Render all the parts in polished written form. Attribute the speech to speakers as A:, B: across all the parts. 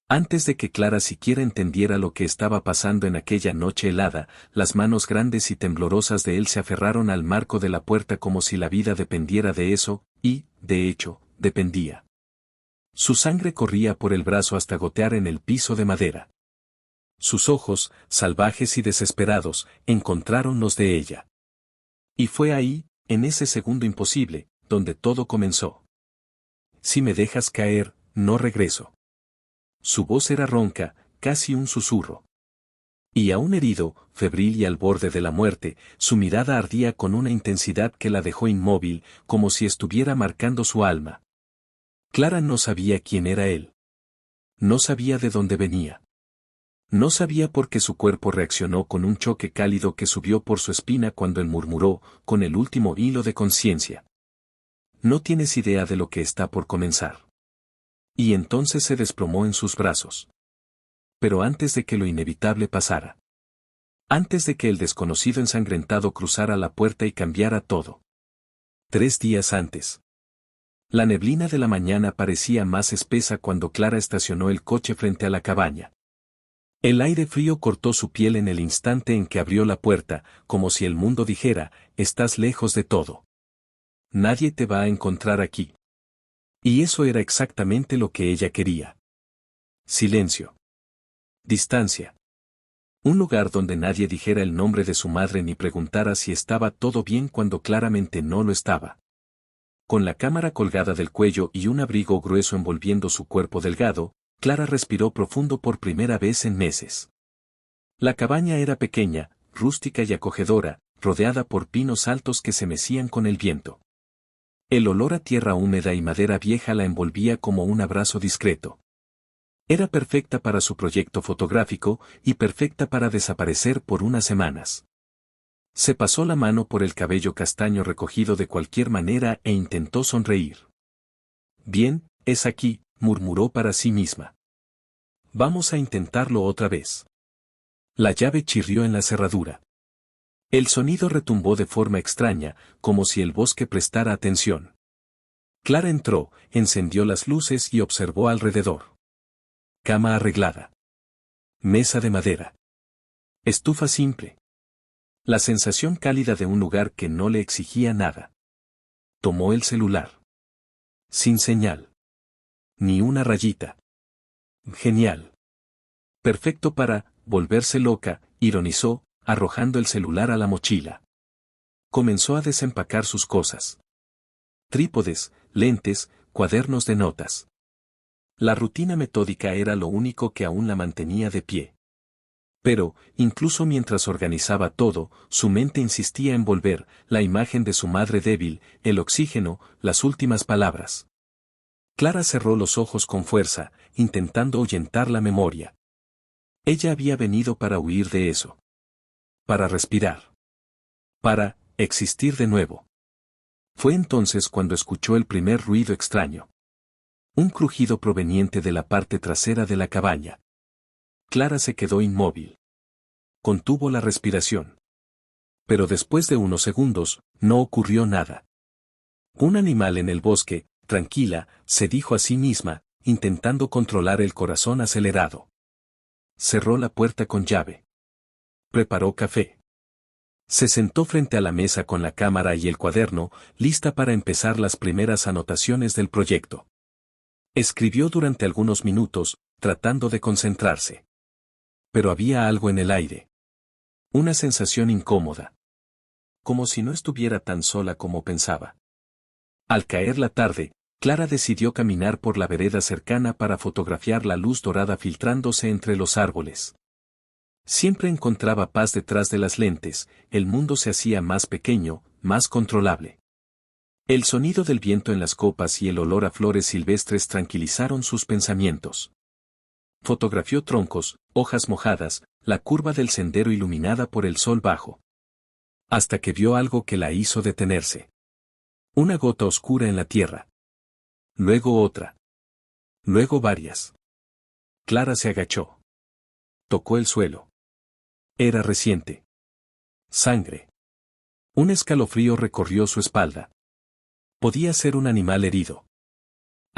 A: Antes de que Clara siquiera entendiera lo que estaba pasando en aquella noche helada, las manos grandes y temblorosas de él se aferraron al marco de la puerta como si la vida dependiera de eso, y, de hecho, dependía. Su sangre corría por el brazo hasta gotear en el piso de madera. Sus ojos, salvajes y desesperados, encontraron los de ella. Y fue ahí, en ese segundo imposible, donde todo comenzó. Si me dejas caer, no regreso. Su voz era ronca, casi un susurro. Y aún herido, febril y al borde de la muerte, su mirada ardía con una intensidad que la dejó inmóvil, como si estuviera marcando su alma. Clara no sabía quién era él. No sabía de dónde venía. No sabía por qué su cuerpo reaccionó con un choque cálido que subió por su espina cuando él murmuró, con el último hilo de conciencia. No tienes idea de lo que está por comenzar. Y entonces se desplomó en sus brazos. Pero antes de que lo inevitable pasara. Antes de que el desconocido ensangrentado cruzara la puerta y cambiara todo. 3 días antes. La neblina de la mañana parecía más espesa cuando Clara estacionó el coche frente a la cabaña. El aire frío cortó su piel en el instante en que abrió la puerta, como si el mundo dijera, estás lejos de todo. Nadie te va a encontrar aquí. Y eso era exactamente lo que ella quería. Silencio. Distancia. Un lugar donde nadie dijera el nombre de su madre ni preguntara si estaba todo bien cuando claramente no lo estaba. Con la cámara colgada del cuello y un abrigo grueso envolviendo su cuerpo delgado, Clara respiró profundo por primera vez en meses. La cabaña era pequeña, rústica y acogedora, rodeada por pinos altos que se mecían con el viento. El olor a tierra húmeda y madera vieja la envolvía como un abrazo discreto. Era perfecta para su proyecto fotográfico y perfecta para desaparecer por unas semanas. Se pasó la mano por el cabello castaño recogido de cualquier manera e intentó sonreír. Bien, es aquí, murmuró para sí misma. Vamos a intentarlo otra vez. La llave chirrió en la cerradura. El sonido retumbó de forma extraña, como si el bosque prestara atención. Clara entró, encendió las luces y observó alrededor. Cama arreglada. Mesa de madera. Estufa simple. La sensación cálida de un lugar que no le exigía nada. Tomó el celular. Sin señal. Ni una rayita. Genial. Perfecto para volverse loca, ironizó, arrojando el celular a la mochila. Comenzó a desempacar sus cosas. Trípodes, lentes, cuadernos de notas. La rutina metódica era lo único que aún la mantenía de pie. Pero, incluso mientras organizaba todo, su mente insistía en volver, la imagen de su madre débil, el oxígeno, las últimas palabras. Clara cerró los ojos con fuerza, intentando ahuyentar la memoria. Ella había venido para huir de eso. Para respirar. Para existir de nuevo. Fue entonces cuando escuchó el primer ruido extraño. Un crujido proveniente de la parte trasera de la cabaña. Clara se quedó inmóvil. Contuvo la respiración. Pero después de unos segundos, no ocurrió nada. Un animal en el bosque, tranquila, se dijo a sí misma, intentando controlar el corazón acelerado. Cerró la puerta con llave. Preparó café. Se sentó frente a la mesa con la cámara y el cuaderno, lista para empezar las primeras anotaciones del proyecto. Escribió durante algunos minutos, tratando de concentrarse. Pero había algo en el aire. Una sensación incómoda. Como si no estuviera tan sola como pensaba. Al caer la tarde, Clara decidió caminar por la vereda cercana para fotografiar la luz dorada filtrándose entre los árboles. Siempre encontraba paz detrás de las lentes, el mundo se hacía más pequeño, más controlable. El sonido del viento en las copas y el olor a flores silvestres tranquilizaron sus pensamientos. Fotografió troncos, hojas mojadas, la curva del sendero iluminada por el sol bajo. Hasta que vio algo que la hizo detenerse. Una gota oscura en la tierra. Luego otra. Luego varias. Clara se agachó. Tocó el suelo. Era reciente. Sangre. Un escalofrío recorrió su espalda. Podía ser un animal herido.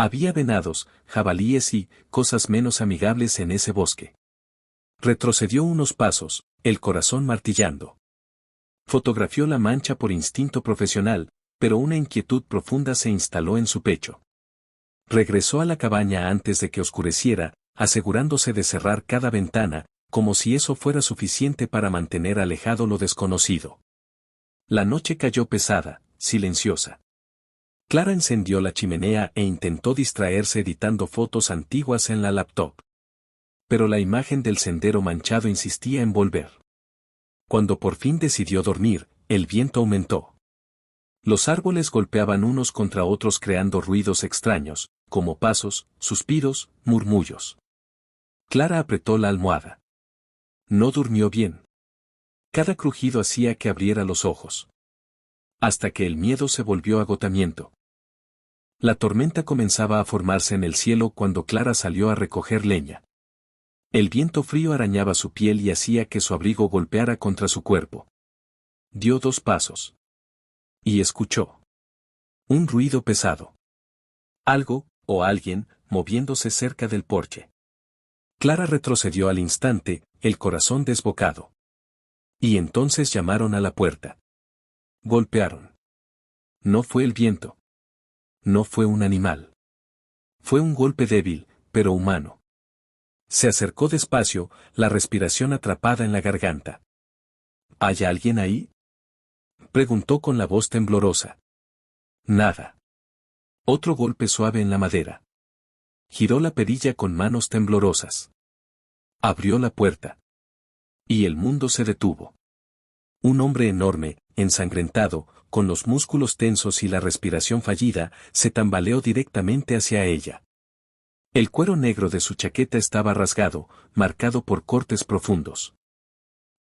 A: Había venados, jabalíes y cosas menos amigables en ese bosque. Retrocedió unos pasos, el corazón martillando. Fotografió la mancha por instinto profesional, pero una inquietud profunda se instaló en su pecho. Regresó a la cabaña antes de que oscureciera, asegurándose de cerrar cada ventana, como si eso fuera suficiente para mantener alejado lo desconocido. La noche cayó pesada, silenciosa. Clara encendió la chimenea e intentó distraerse editando fotos antiguas en la laptop. Pero la imagen del sendero manchado insistía en volver. Cuando por fin decidió dormir, el viento aumentó. Los árboles golpeaban unos contra otros creando ruidos extraños, como pasos, suspiros, murmullos. Clara apretó la almohada. No durmió bien. Cada crujido hacía que abriera los ojos. Hasta que el miedo se volvió agotamiento. La tormenta comenzaba a formarse en el cielo cuando Clara salió a recoger leña. El viento frío arañaba su piel y hacía que su abrigo golpeara contra su cuerpo. Dio 2 pasos. Y escuchó. Un ruido pesado. Algo, o alguien, moviéndose cerca del porche. Clara retrocedió al instante, el corazón desbocado. Y entonces llamaron a la puerta. Golpearon. No fue el viento. No fue un animal. Fue un golpe débil, pero humano. Se acercó despacio, la respiración atrapada en la garganta. ¿Hay alguien ahí? Preguntó con la voz temblorosa. Nada. Otro golpe suave en la madera. Giró la perilla con manos temblorosas. Abrió la puerta. Y el mundo se detuvo. Un hombre enorme, ensangrentado, con los músculos tensos y la respiración fallida, se tambaleó directamente hacia ella. El cuero negro de su chaqueta estaba rasgado, marcado por cortes profundos.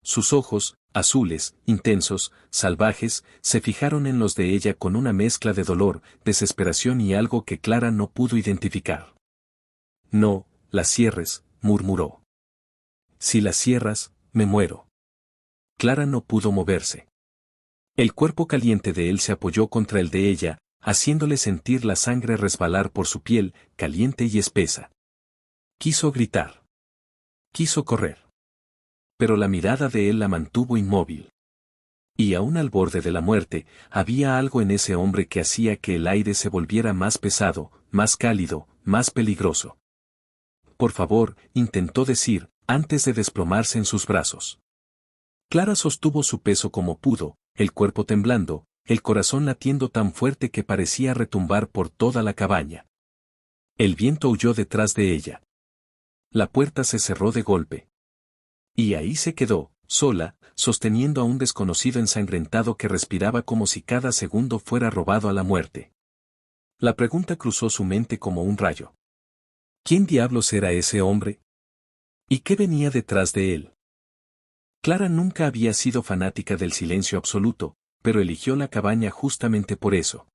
A: Sus ojos, azules, intensos, salvajes, se fijaron en los de ella con una mezcla de dolor, desesperación y algo que Clara no pudo identificar. No, las cierres, murmuró. Si las cierras, me muero. Clara no pudo moverse. El cuerpo caliente de él se apoyó contra el de ella, haciéndole sentir la sangre resbalar por su piel, caliente y espesa. Quiso gritar. Quiso correr. Pero la mirada de él la mantuvo inmóvil. Y aún al borde de la muerte, había algo en ese hombre que hacía que el aire se volviera más pesado, más cálido, más peligroso. Por favor, intentó decir, antes de desplomarse en sus brazos. Clara sostuvo su peso como pudo, el cuerpo temblando, el corazón latiendo tan fuerte que parecía retumbar por toda la cabaña. El viento huyó detrás de ella. La puerta se cerró de golpe. Y ahí se quedó, sola, sosteniendo a un desconocido ensangrentado que respiraba como si cada segundo fuera robado a la muerte. La pregunta cruzó su mente como un rayo. ¿Quién diablos era ese hombre? ¿Y qué venía detrás de él? Clara nunca había sido fanática del silencio absoluto, pero eligió la cabaña justamente por eso.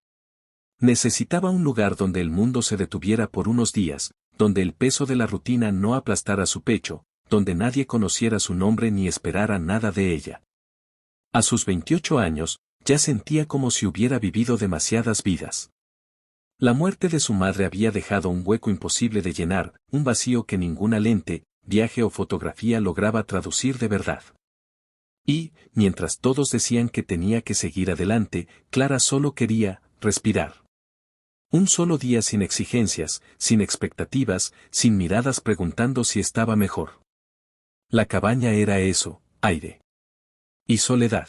A: Necesitaba un lugar donde el mundo se detuviera por unos días, donde el peso de la rutina no aplastara su pecho, donde nadie conociera su nombre ni esperara nada de ella. A sus 28 años, ya sentía como si hubiera vivido demasiadas vidas. La muerte de su madre había dejado un hueco imposible de llenar, un vacío que ninguna lente, viaje o fotografía lograba traducir de verdad. Y, mientras todos decían que tenía que seguir adelante, Clara solo quería respirar. Un solo día sin exigencias, sin expectativas, sin miradas preguntando si estaba mejor. La cabaña era eso, aire. Y soledad.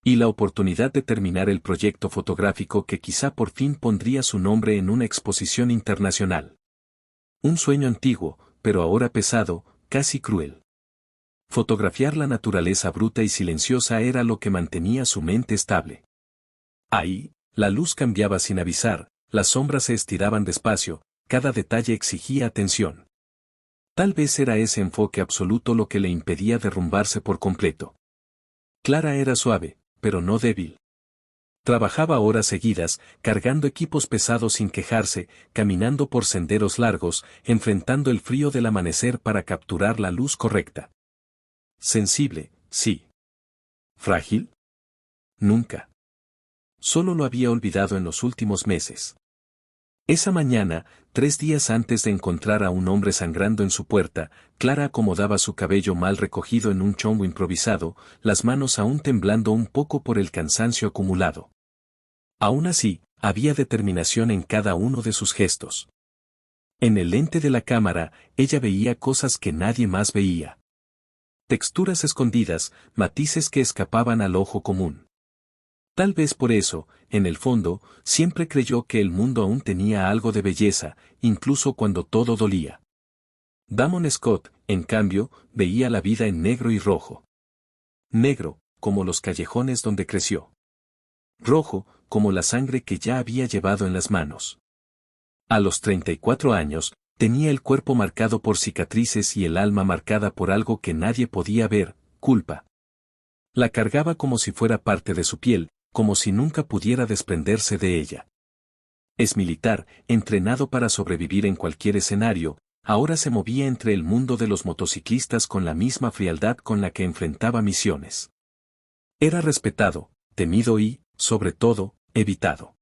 A: Y la oportunidad de terminar el proyecto fotográfico que quizá por fin pondría su nombre en una exposición internacional. Un sueño antiguo, pero ahora pesado, casi cruel. Fotografiar la naturaleza bruta y silenciosa era lo que mantenía su mente estable. Ahí, la luz cambiaba sin avisar, las sombras se estiraban despacio, cada detalle exigía atención. Tal vez era ese enfoque absoluto lo que le impedía derrumbarse por completo. Clara era suave, pero no débil. Trabajaba horas seguidas, cargando equipos pesados sin quejarse, caminando por senderos largos, enfrentando el frío del amanecer para capturar la luz correcta. Sensible, sí. ¿Frágil? Nunca. Solo lo había olvidado en los últimos meses. Esa mañana, 3 días antes de encontrar a un hombre sangrando en su puerta, Clara acomodaba su cabello mal recogido en un chombo improvisado, las manos aún temblando un poco por el cansancio acumulado. Aún así, había determinación en cada uno de sus gestos. En el lente de la cámara, ella veía cosas que nadie más veía. Texturas escondidas, matices que escapaban al ojo común. Tal vez por eso, en el fondo, siempre creyó que el mundo aún tenía algo de belleza, incluso cuando todo dolía. Damon Scott, en cambio, veía la vida en negro y rojo. Negro, como los callejones donde creció. Rojo, como la sangre que ya había llevado en las manos. A los 34 años, tenía el cuerpo marcado por cicatrices y el alma marcada por algo que nadie podía ver, culpa. La cargaba como si fuera parte de su piel, como si nunca pudiera desprenderse de ella. Es militar, entrenado para sobrevivir en cualquier escenario, ahora se movía entre el mundo de los motociclistas con la misma frialdad con la que enfrentaba misiones. Era respetado, temido y, sobre todo, evitado.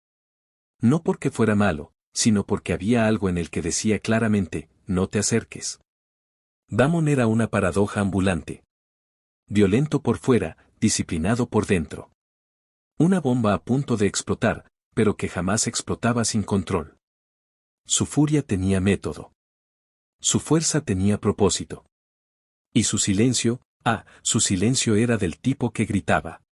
A: No porque fuera malo, sino porque había algo en el que decía claramente, no te acerques. Damon era una paradoja ambulante. Violento por fuera, disciplinado por dentro. Una bomba a punto de explotar, pero que jamás explotaba sin control. Su furia tenía método. Su fuerza tenía propósito. Y su silencio era del tipo que gritaba.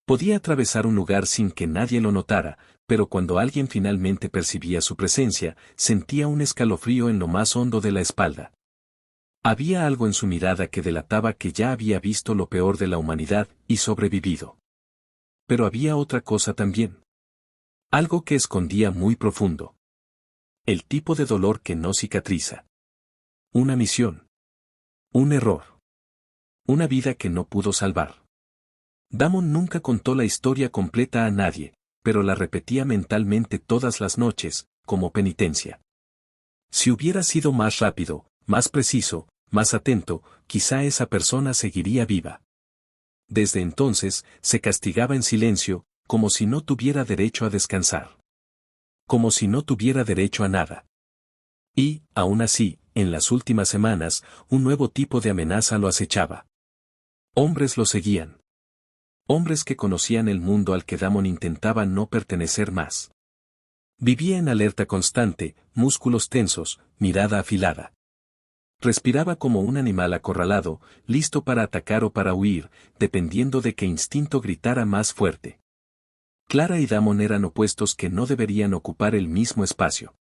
A: Podía atravesar un lugar sin que nadie lo notara, pero cuando alguien finalmente percibía su presencia, sentía un escalofrío en lo más hondo de la espalda. Había algo en su mirada que delataba que ya había visto lo peor de la humanidad y sobrevivido. Pero había otra cosa también. Algo que escondía muy profundo. El tipo de dolor que no cicatriza. Una misión. Un error. Una vida que no pudo salvar. Damon nunca contó la historia completa a nadie, pero la repetía mentalmente todas las noches, como penitencia. Si hubiera sido más rápido, más preciso, más atento, quizá esa persona seguiría viva. Desde entonces, se castigaba en silencio, como si no tuviera derecho a descansar. Como si no tuviera derecho a nada. Y, aún así, en las últimas semanas, un nuevo tipo de amenaza lo acechaba. Hombres lo seguían. Hombres que conocían el mundo al que Damon intentaba no pertenecer más. Vivía en alerta constante, músculos tensos, mirada afilada. Respiraba como un animal acorralado, listo para atacar o para huir, dependiendo de qué instinto gritara más fuerte. Clara y Damon eran opuestos que no deberían ocupar el mismo espacio.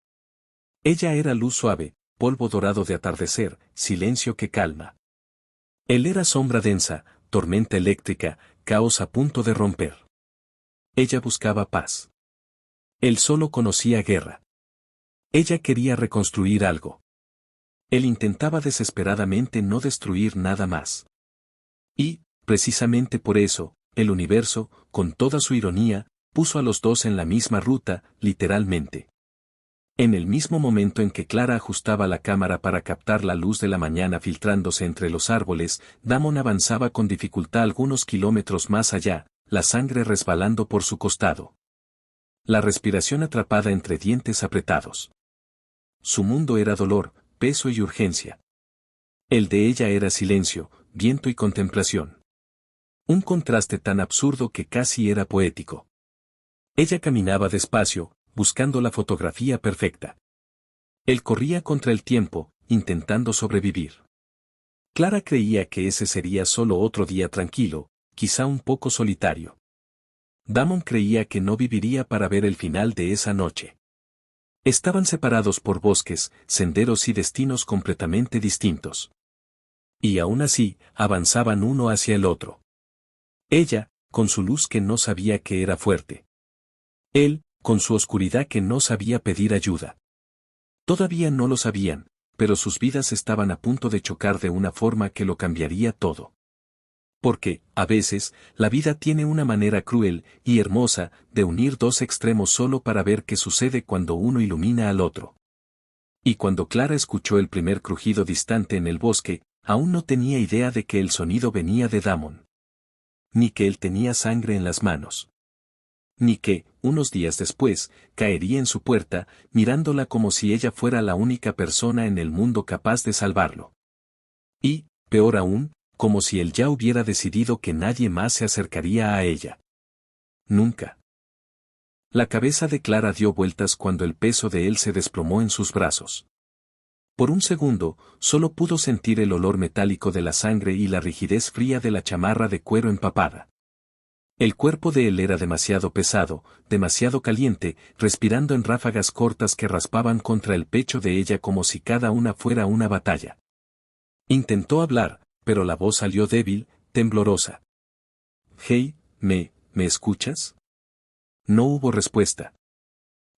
A: Ella era luz suave, polvo dorado de atardecer, silencio que calma. Él era sombra densa, tormenta eléctrica, caos a punto de romper. Ella buscaba paz. Él solo conocía guerra. Ella quería reconstruir algo. Él intentaba desesperadamente no destruir nada más. Y, precisamente por eso, el universo, con toda su ironía, puso a los dos en la misma ruta, literalmente. En el mismo momento en que Clara ajustaba la cámara para captar la luz de la mañana filtrándose entre los árboles, Damon avanzaba con dificultad algunos kilómetros más allá, la sangre resbalando por su costado. La respiración atrapada entre dientes apretados. Su mundo era dolor, peso y urgencia. El de ella era silencio, viento y contemplación. Un contraste tan absurdo que casi era poético. Ella caminaba despacio, buscando la fotografía perfecta. Él corría contra el tiempo, intentando sobrevivir. Clara creía que ese sería solo otro día tranquilo, quizá un poco solitario. Damon creía que no viviría para ver el final de esa noche. Estaban separados por bosques, senderos y destinos completamente distintos. Y aún así, avanzaban uno hacia el otro. Ella, con su luz que no sabía que era fuerte. Él, con su oscuridad que no sabía pedir ayuda. Todavía no lo sabían, pero sus vidas estaban a punto de chocar de una forma que lo cambiaría todo. Porque, a veces, la vida tiene una manera cruel y hermosa de unir dos extremos solo para ver qué sucede cuando uno ilumina al otro. Y cuando Clara escuchó el primer crujido distante en el bosque, aún no tenía idea de que el sonido venía de Damon. Ni que él tenía sangre en las manos. Ni que, unos días después, caería en su puerta, mirándola como si ella fuera la única persona en el mundo capaz de salvarlo. Y, peor aún, como si él ya hubiera decidido que nadie más se acercaría a ella. Nunca. La cabeza de Clara dio vueltas cuando el peso de él se desplomó en sus brazos. Por un segundo, solo pudo sentir el olor metálico de la sangre y la rigidez fría de la chamarra de cuero empapada. El cuerpo de él era demasiado pesado, demasiado caliente, respirando en ráfagas cortas que raspaban contra el pecho de ella como si cada una fuera una batalla. Intentó hablar, pero la voz salió débil, temblorosa. «Hey, ¿me escuchas?» No hubo respuesta.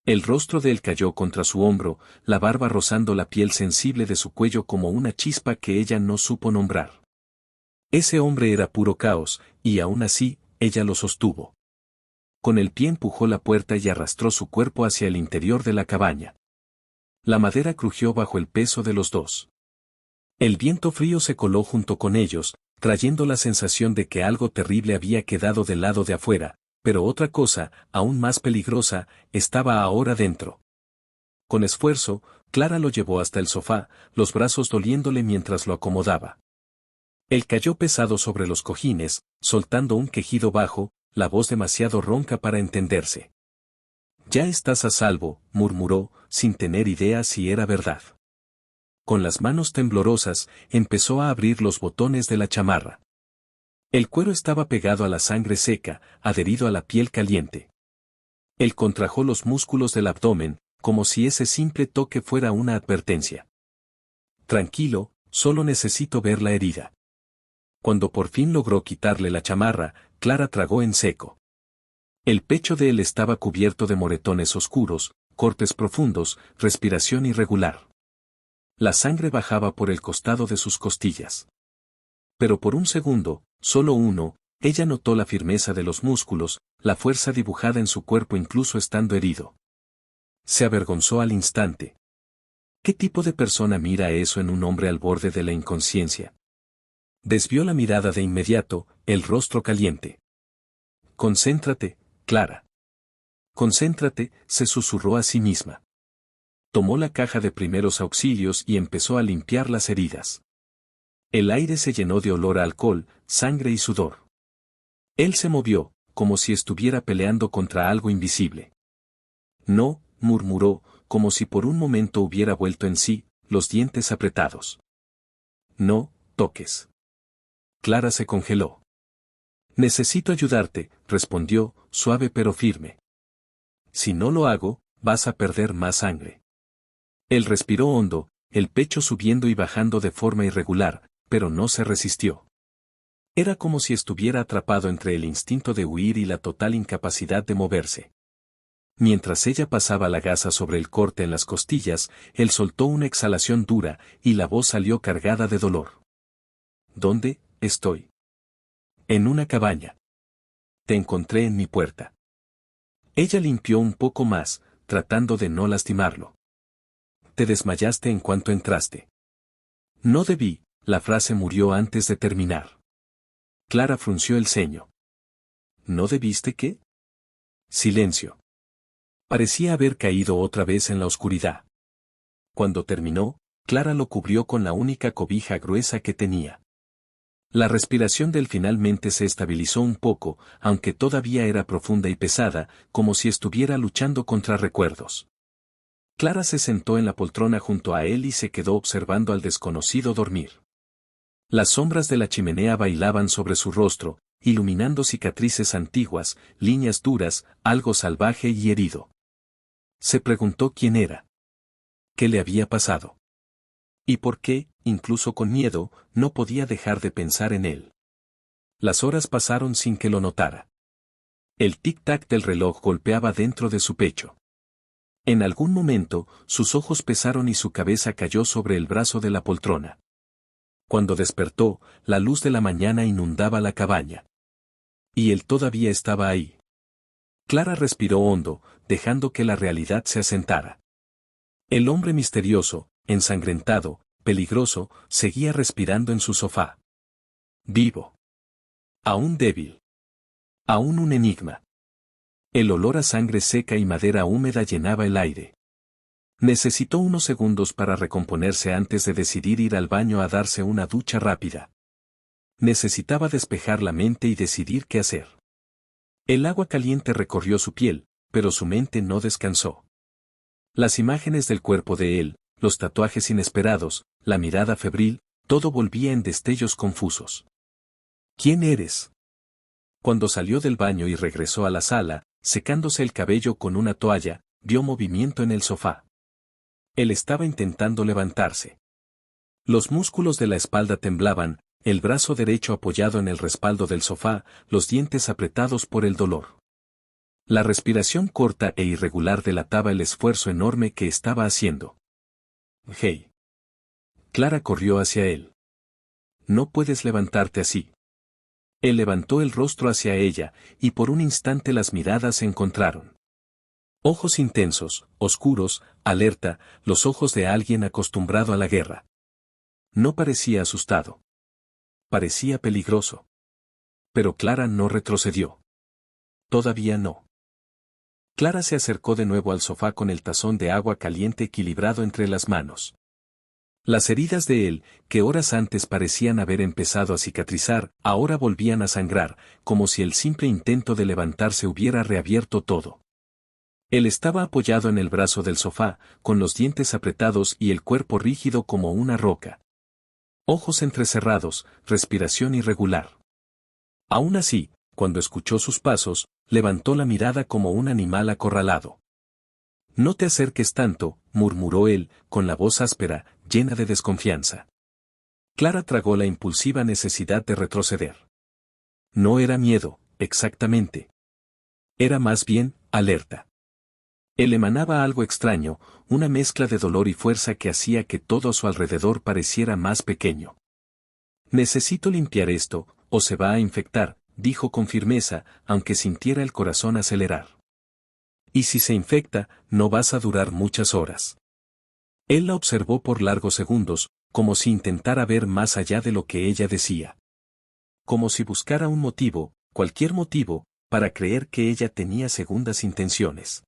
A: El rostro de él cayó contra su hombro, la barba rozando la piel sensible de su cuello como una chispa que ella no supo nombrar. Ese hombre era puro caos, y aún así, ella lo sostuvo. Con el pie empujó la puerta y arrastró su cuerpo hacia el interior de la cabaña. La madera crujió bajo el peso de los dos. El viento frío se coló junto con ellos, trayendo la sensación de que algo terrible había quedado del lado de afuera, pero otra cosa, aún más peligrosa, estaba ahora dentro. Con esfuerzo, Clara lo llevó hasta el sofá, los brazos doliéndole mientras lo acomodaba. Él cayó pesado sobre los cojines, soltando un quejido bajo, la voz demasiado ronca para entenderse. «Ya estás a salvo», murmuró, sin tener idea si era verdad. Con las manos temblorosas, empezó a abrir los botones de la chamarra. El cuero estaba pegado a la sangre seca, adherido a la piel caliente. Él contrajo los músculos del abdomen, como si ese simple toque fuera una advertencia. «Tranquilo, solo necesito ver la herida». Cuando por fin logró quitarle la chamarra, Clara tragó en seco. El pecho de él estaba cubierto de moretones oscuros, cortes profundos, respiración irregular. La sangre bajaba por el costado de sus costillas. Pero por un segundo, solo uno, ella notó la firmeza de los músculos, la fuerza dibujada en su cuerpo incluso estando herido. Se avergonzó al instante. ¿Qué tipo de persona mira eso en un hombre al borde de la inconsciencia? Desvió la mirada de inmediato, el rostro caliente. «Concéntrate, Clara. Concéntrate», se susurró a sí misma. Tomó la caja de primeros auxilios y empezó a limpiar las heridas. El aire se llenó de olor a alcohol, sangre y sudor. Él se movió, como si estuviera peleando contra algo invisible. «No», murmuró, como si por un momento hubiera vuelto en sí, los dientes apretados. «No toques». Clara se congeló. «Necesito ayudarte», respondió, suave pero firme. «Si no lo hago, vas a perder más sangre». Él respiró hondo, el pecho subiendo y bajando de forma irregular, pero no se resistió. Era como si estuviera atrapado entre el instinto de huir y la total incapacidad de moverse. Mientras ella pasaba la gasa sobre el corte en las costillas, él soltó una exhalación dura, y la voz salió cargada de dolor. «¿Dónde estoy?» «En una cabaña. Te encontré en mi puerta». Ella limpió un poco más, tratando de no lastimarlo. «Te desmayaste en cuanto entraste». «No debí», la frase murió antes de terminar. Clara frunció el ceño. «¿No debiste qué?» Silencio. Parecía haber caído otra vez en la oscuridad. Cuando terminó, Clara lo cubrió con la única cobija gruesa que tenía. La respiración de él finalmente se estabilizó un poco, aunque todavía era profunda y pesada, como si estuviera luchando contra recuerdos. Clara se sentó en la poltrona junto a él y se quedó observando al desconocido dormir. Las sombras de la chimenea bailaban sobre su rostro, iluminando cicatrices antiguas, líneas duras, algo salvaje y herido. Se preguntó quién era. ¿Qué le había pasado? Y por qué, incluso con miedo, no podía dejar de pensar en él. Las horas pasaron sin que lo notara. El tic-tac del reloj golpeaba dentro de su pecho. En algún momento, sus ojos pesaron y su cabeza cayó sobre el brazo de la poltrona. Cuando despertó, la luz de la mañana inundaba la cabaña. Y él todavía estaba ahí. Clara respiró hondo, dejando que la realidad se asentara. El hombre misterioso, ensangrentado, peligroso, seguía respirando en su sofá. Vivo. Aún débil. Aún un enigma. El olor a sangre seca y madera húmeda llenaba el aire. Necesitó unos segundos para recomponerse antes de decidir ir al baño a darse una ducha rápida. Necesitaba despejar la mente y decidir qué hacer. El agua caliente recorrió su piel, pero su mente no descansó. Las imágenes del cuerpo de él, los tatuajes inesperados, la mirada febril, todo volvía en destellos confusos. ¿Quién eres? Cuando salió del baño y regresó a la sala, secándose el cabello con una toalla, vio movimiento en el sofá. Él estaba intentando levantarse. Los músculos de la espalda temblaban, el brazo derecho apoyado en el respaldo del sofá, los dientes apretados por el dolor. La respiración corta e irregular delataba el esfuerzo enorme que estaba haciendo. «Hey». Clara corrió hacia él. «No puedes levantarte así». Él levantó el rostro hacia ella, y por un instante las miradas se encontraron. Ojos intensos, oscuros, alerta, los ojos de alguien acostumbrado a la guerra. No parecía asustado. Parecía peligroso. Pero Clara no retrocedió. Todavía no. Clara se acercó de nuevo al sofá con el tazón de agua caliente equilibrado entre las manos. Las heridas de él, que horas antes parecían haber empezado a cicatrizar, ahora volvían a sangrar, como si el simple intento de levantarse hubiera reabierto todo. Él estaba apoyado en el brazo del sofá, con los dientes apretados y el cuerpo rígido como una roca. Ojos entrecerrados, respiración irregular. Aún así, cuando escuchó sus pasos, levantó la mirada como un animal acorralado. «No te acerques tanto», murmuró él, con la voz áspera, llena de desconfianza. Clara tragó la impulsiva necesidad de retroceder. No era miedo, exactamente. Era más bien, alerta. Él emanaba algo extraño, una mezcla de dolor y fuerza que hacía que todo a su alrededor pareciera más pequeño. «Necesito limpiar esto, o se va a infectar», dijo con firmeza, aunque sintiera el corazón acelerar. «Y si se infecta, no vas a durar muchas horas». Él la observó por largos segundos, como si intentara ver más allá de lo que ella decía. Como si buscara un motivo, cualquier motivo, para creer que ella tenía segundas intenciones.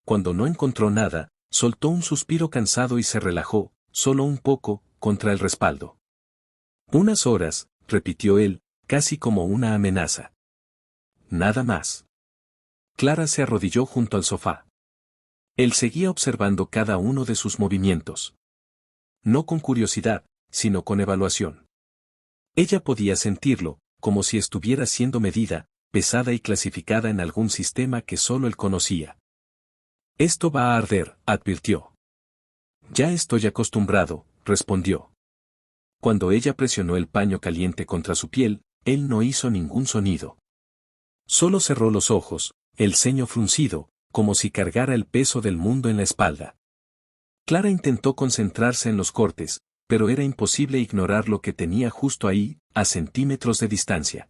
A: Cuando no encontró nada, soltó un suspiro cansado y se relajó, solo un poco, contra el respaldo. «Unas horas», repitió él, casi como una amenaza. «Nada más». Clara se arrodilló junto al sofá. Él seguía observando cada uno de sus movimientos. No con curiosidad, sino con evaluación. Ella podía sentirlo, como si estuviera siendo medida, pesada y clasificada en algún sistema que solo él conocía. «Esto va a arder», advirtió. «Ya estoy acostumbrado», respondió. Cuando ella presionó el paño caliente contra su piel, él no hizo ningún sonido. Solo cerró los ojos, el ceño fruncido, como si cargara el peso del mundo en la espalda. Clara intentó concentrarse en los cortes, pero era imposible ignorar lo que tenía justo ahí, a centímetros de distancia.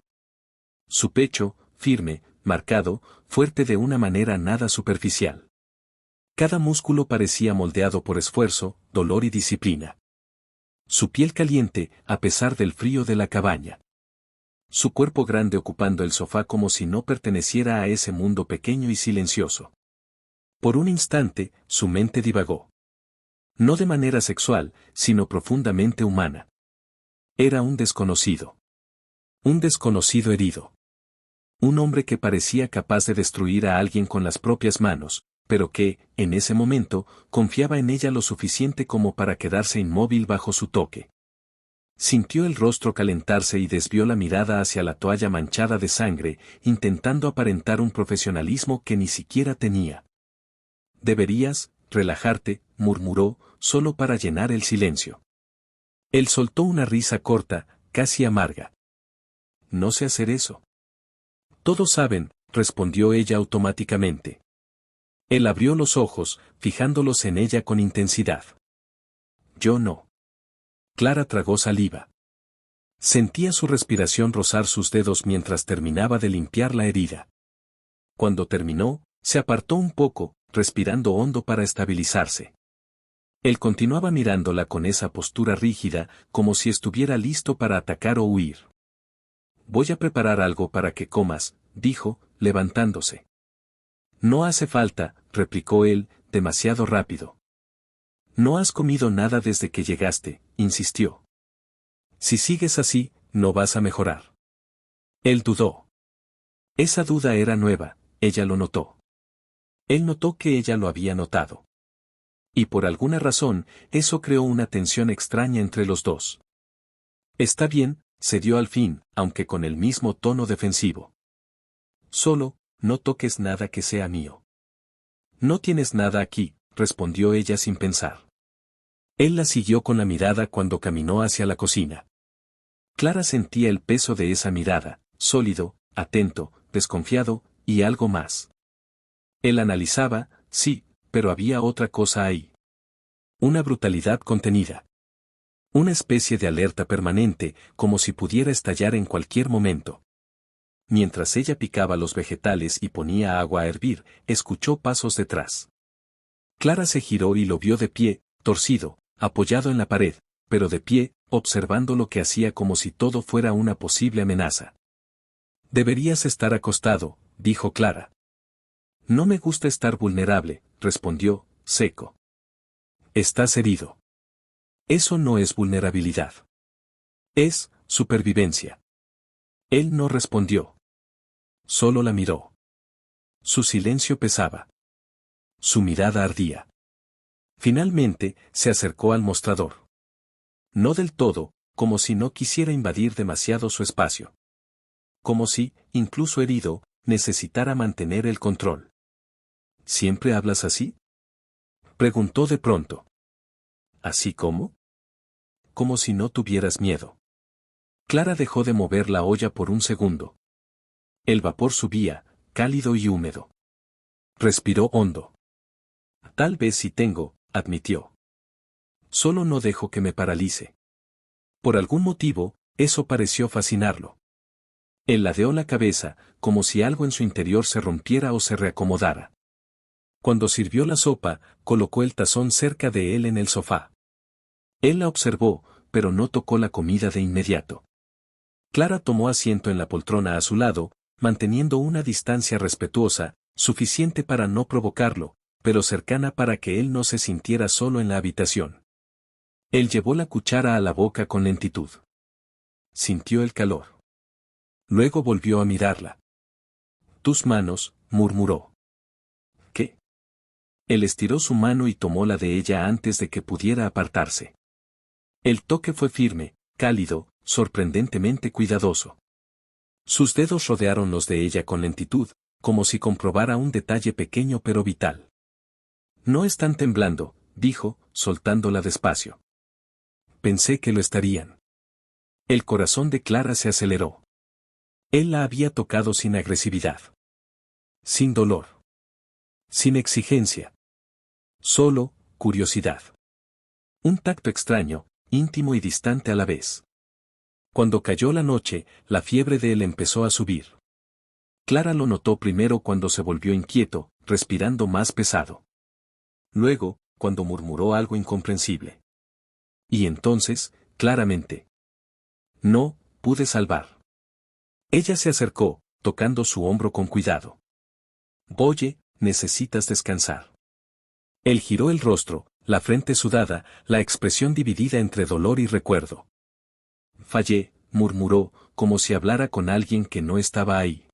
A: Su pecho, firme, marcado, fuerte de una manera nada superficial. Cada músculo parecía moldeado por esfuerzo, dolor y disciplina. Su piel caliente, a pesar del frío de la cabaña. Su cuerpo grande ocupando el sofá como si no perteneciera a ese mundo pequeño y silencioso. Por un instante, su mente divagó. No de manera sexual, sino profundamente humana. Era un desconocido. Un desconocido herido. Un hombre que parecía capaz de destruir a alguien con las propias manos, pero que, en ese momento, confiaba en ella lo suficiente como para quedarse inmóvil bajo su toque. Sintió el rostro calentarse y desvió la mirada hacia la toalla manchada de sangre, intentando aparentar un profesionalismo que ni siquiera tenía. «Deberías relajarte», murmuró, solo para llenar el silencio. Él soltó una risa corta, casi amarga. «No sé hacer eso». «Todos saben», respondió ella automáticamente. Él abrió los ojos, fijándolos en ella con intensidad. «Yo no». Clara tragó saliva. Sentía su respiración rozar sus dedos mientras terminaba de limpiar la herida. Cuando terminó, se apartó un poco, respirando hondo para estabilizarse. Él continuaba mirándola con esa postura rígida, como si estuviera listo para atacar o huir. «Voy a preparar algo para que comas», dijo, levantándose. No hace falta, replicó él, demasiado rápido. No has comido nada desde que llegaste, insistió. Si sigues así, no vas a mejorar. Él dudó. Esa duda era nueva, ella lo notó. Él notó que ella lo había notado. Y por alguna razón, eso creó una tensión extraña entre los dos. Está bien, cedió al fin, aunque con el mismo tono defensivo. Solo, no toques nada que sea mío. No tienes nada aquí, respondió ella sin pensar. Él la siguió con la mirada cuando caminó hacia la cocina. Clara sentía el peso de esa mirada, sólido, atento, desconfiado, y algo más. Él analizaba, sí, pero había otra cosa ahí. Una brutalidad contenida. Una especie de alerta permanente, como si pudiera estallar en cualquier momento. Mientras ella picaba los vegetales y ponía agua a hervir, escuchó pasos detrás. Clara se giró y lo vio de pie, torcido, apoyado en la pared, pero de pie, observando lo que hacía como si todo fuera una posible amenaza. Deberías estar acostado, dijo Clara. No me gusta estar vulnerable, respondió, seco. Estás herido. Eso no es vulnerabilidad. Es supervivencia. Él no respondió. Solo la miró. Su silencio pesaba. Su mirada ardía. Finalmente, se acercó al mostrador. No del todo, como si no quisiera invadir demasiado su espacio. Como si, incluso herido, necesitara mantener el control. ¿Siempre hablas así?, preguntó de pronto. ¿Así como? Como si no tuvieras miedo. Clara dejó de mover la olla por un segundo. El vapor subía, cálido y húmedo. Respiró hondo. Tal vez sí tengo, admitió. Solo no dejo que me paralice. Por algún motivo, eso pareció fascinarlo. Él ladeó la cabeza, como si algo en su interior se rompiera o se reacomodara. Cuando sirvió la sopa, colocó el tazón cerca de él en el sofá. Él la observó, pero no tocó la comida de inmediato. Clara tomó asiento en la poltrona a su lado, manteniendo una distancia respetuosa, suficiente para no provocarlo, pero cercana para que él no se sintiera solo en la habitación. Él llevó la cuchara a la boca con lentitud. Sintió el calor. Luego volvió a mirarla. Tus manos, murmuró. ¿Qué? Él estiró su mano y tomó la de ella antes de que pudiera apartarse. El toque fue firme, cálido, sorprendentemente cuidadoso. Sus dedos rodearon los de ella con lentitud, como si comprobara un detalle pequeño pero vital. No están temblando, dijo, soltándola despacio. Pensé que lo estarían. El corazón de Clara se aceleró. Él la había tocado sin agresividad. Sin dolor. Sin exigencia. Solo, curiosidad. Un tacto extraño, íntimo y distante a la vez. Cuando cayó la noche, la fiebre de él empezó a subir. Clara lo notó primero cuando se volvió inquieto, respirando más pesado. Luego, cuando murmuró algo incomprensible. Y entonces, claramente. No, pude salvar. Ella se acercó, tocando su hombro con cuidado. Boye, necesitas descansar. Él giró el rostro, la frente sudada, la expresión dividida entre dolor y recuerdo. Fallé, murmuró, como si hablara con alguien que no estaba ahí.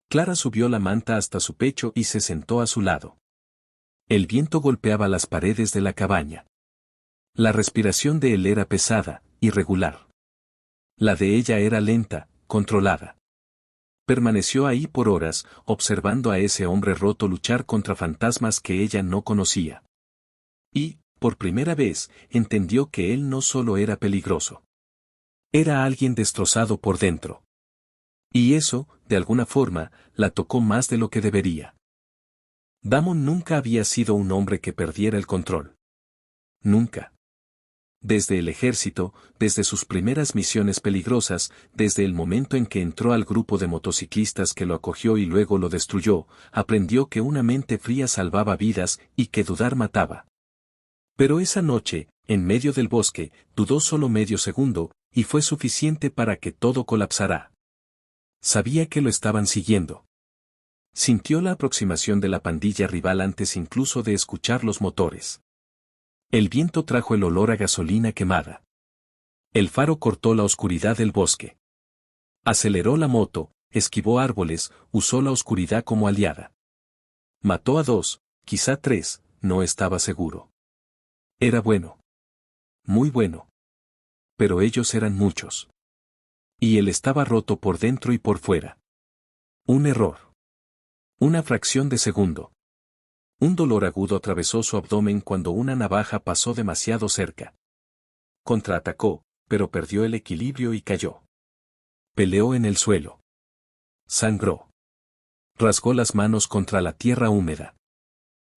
A: Clara subió la manta hasta su pecho y se sentó a su lado. El viento golpeaba las paredes de la cabaña. La respiración de él era pesada, irregular. La de ella era lenta, controlada. Permaneció ahí por horas, observando a ese hombre roto luchar contra fantasmas que ella no conocía. Y, por primera vez, entendió que él no solo era peligroso. Era alguien destrozado por dentro. Y eso, de alguna forma, la tocó más de lo que debería. Damon nunca había sido un hombre que perdiera el control. Nunca. Desde el ejército, desde sus primeras misiones peligrosas, desde el momento en que entró al grupo de motociclistas que lo acogió y luego lo destruyó, aprendió que una mente fría salvaba vidas y que dudar mataba. Pero esa noche, en medio del bosque, dudó solo medio segundo, y fue suficiente para que todo colapsara. Sabía que lo estaban siguiendo. Sintió la aproximación de la pandilla rival antes incluso de escuchar los motores. El viento trajo el olor a gasolina quemada. El faro cortó la oscuridad del bosque. Aceleró la moto, esquivó árboles, usó la oscuridad como aliada. Mató a 2, quizá 3, no estaba seguro. Era bueno. Muy bueno. Pero ellos eran muchos. Y él estaba roto por dentro y por fuera. Un error. Una fracción de segundo. Un dolor agudo atravesó su abdomen cuando una navaja pasó demasiado cerca. Contraatacó, pero perdió el equilibrio y cayó. Peleó en el suelo. Sangró. Rasgó las manos contra la tierra húmeda.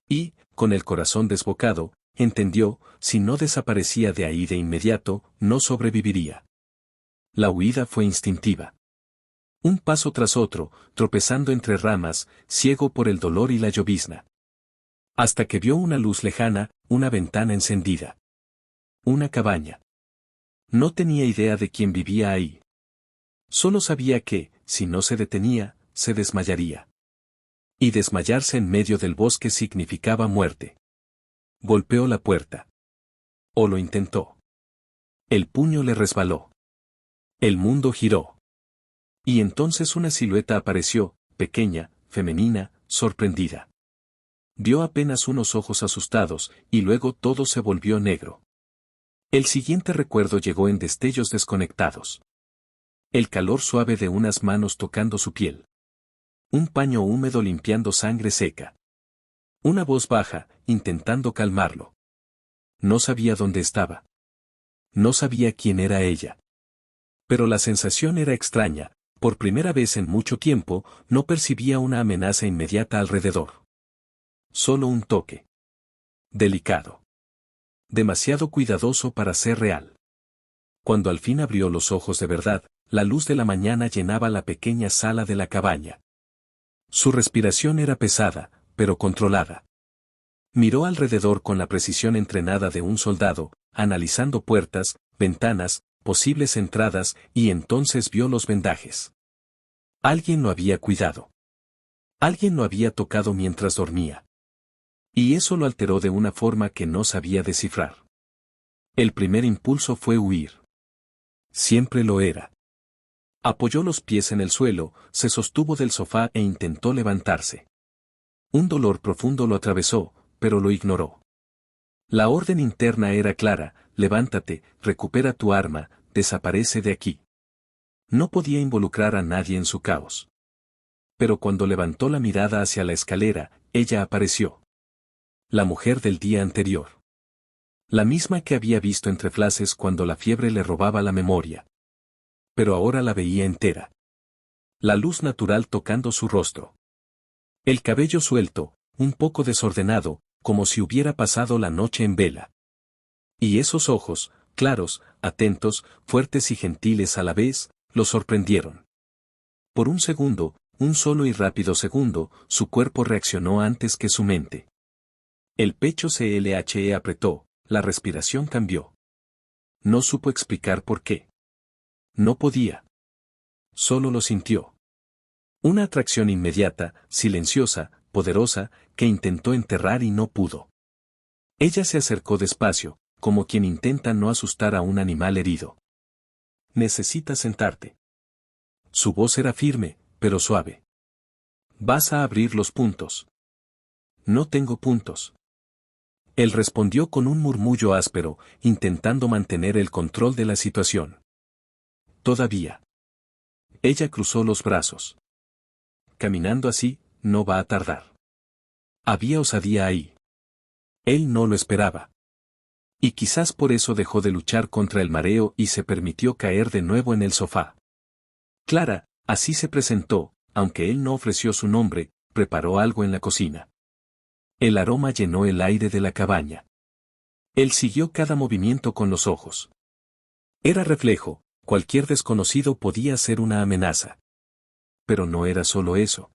A: Y, con el corazón desbocado, entendió, si no desaparecía de ahí de inmediato, no sobreviviría. La huida fue instintiva. Un paso tras otro, tropezando entre ramas, ciego por el dolor y la llovizna. Hasta que vio una luz lejana, una ventana encendida. Una cabaña. No tenía idea de quién vivía ahí. Solo sabía que, si no se detenía, se desmayaría. Y desmayarse en medio del bosque significaba muerte. Golpeó la puerta. O lo intentó. El puño le resbaló. El mundo giró. Y entonces una silueta apareció, pequeña, femenina, sorprendida. Vio apenas unos ojos asustados, y luego todo se volvió negro. El siguiente recuerdo llegó en destellos desconectados. El calor suave de unas manos tocando su piel. Un paño húmedo limpiando sangre seca. Una voz baja, intentando calmarlo. No sabía dónde estaba. No sabía quién era ella. Pero la sensación era extraña, por primera vez en mucho tiempo, no percibía una amenaza inmediata alrededor. Solo un toque. Delicado. Demasiado cuidadoso para ser real. Cuando al fin abrió los ojos de verdad, la luz de la mañana llenaba la pequeña sala de la cabaña. Su respiración era pesada, pero controlada. Miró alrededor con la precisión entrenada de un soldado, analizando puertas, ventanas, posibles entradas, y entonces vio los vendajes. Alguien lo había cuidado. Alguien lo había tocado mientras dormía. Y eso lo alteró de una forma que no sabía descifrar. El primer impulso fue huir. Siempre lo era. Apoyó los pies en el suelo, se sostuvo del sofá e intentó levantarse. Un dolor profundo lo atravesó, pero lo ignoró. La orden interna era clara: levántate, recupera tu arma, desaparece de aquí. No podía involucrar a nadie en su caos. Pero cuando levantó la mirada hacia la escalera, ella apareció. La mujer del día anterior. La misma que había visto entre flashes cuando la fiebre le robaba la memoria. Pero ahora la veía entera. La luz natural tocando su rostro. El cabello suelto, un poco desordenado, como si hubiera pasado la noche en vela. Y esos ojos, claros, atentos, fuertes y gentiles a la vez, lo sorprendieron. Por un segundo, un solo y rápido segundo, su cuerpo reaccionó antes que su mente. El pecho se le apretó, la respiración cambió. No supo explicar por qué. No podía. Solo lo sintió. Una atracción inmediata, silenciosa, poderosa, que intentó enterrar y no pudo. Ella se acercó despacio, como quien intenta no asustar a un animal herido. Necesitas sentarte. Su voz era firme, pero suave. Vas a abrir los puntos. No tengo puntos. Él respondió con un murmullo áspero, intentando mantener el control de la situación. Todavía. Ella cruzó los brazos. Caminando así, no va a tardar. Había osadía ahí. Él no lo esperaba. Y quizás por eso dejó de luchar contra el mareo y se permitió caer de nuevo en el sofá. Clara, así se presentó, aunque él no ofreció su nombre, preparó algo en la cocina. El aroma llenó el aire de la cabaña. Él siguió cada movimiento con los ojos. Era reflejo, cualquier desconocido podía ser una amenaza. Pero no era solo eso.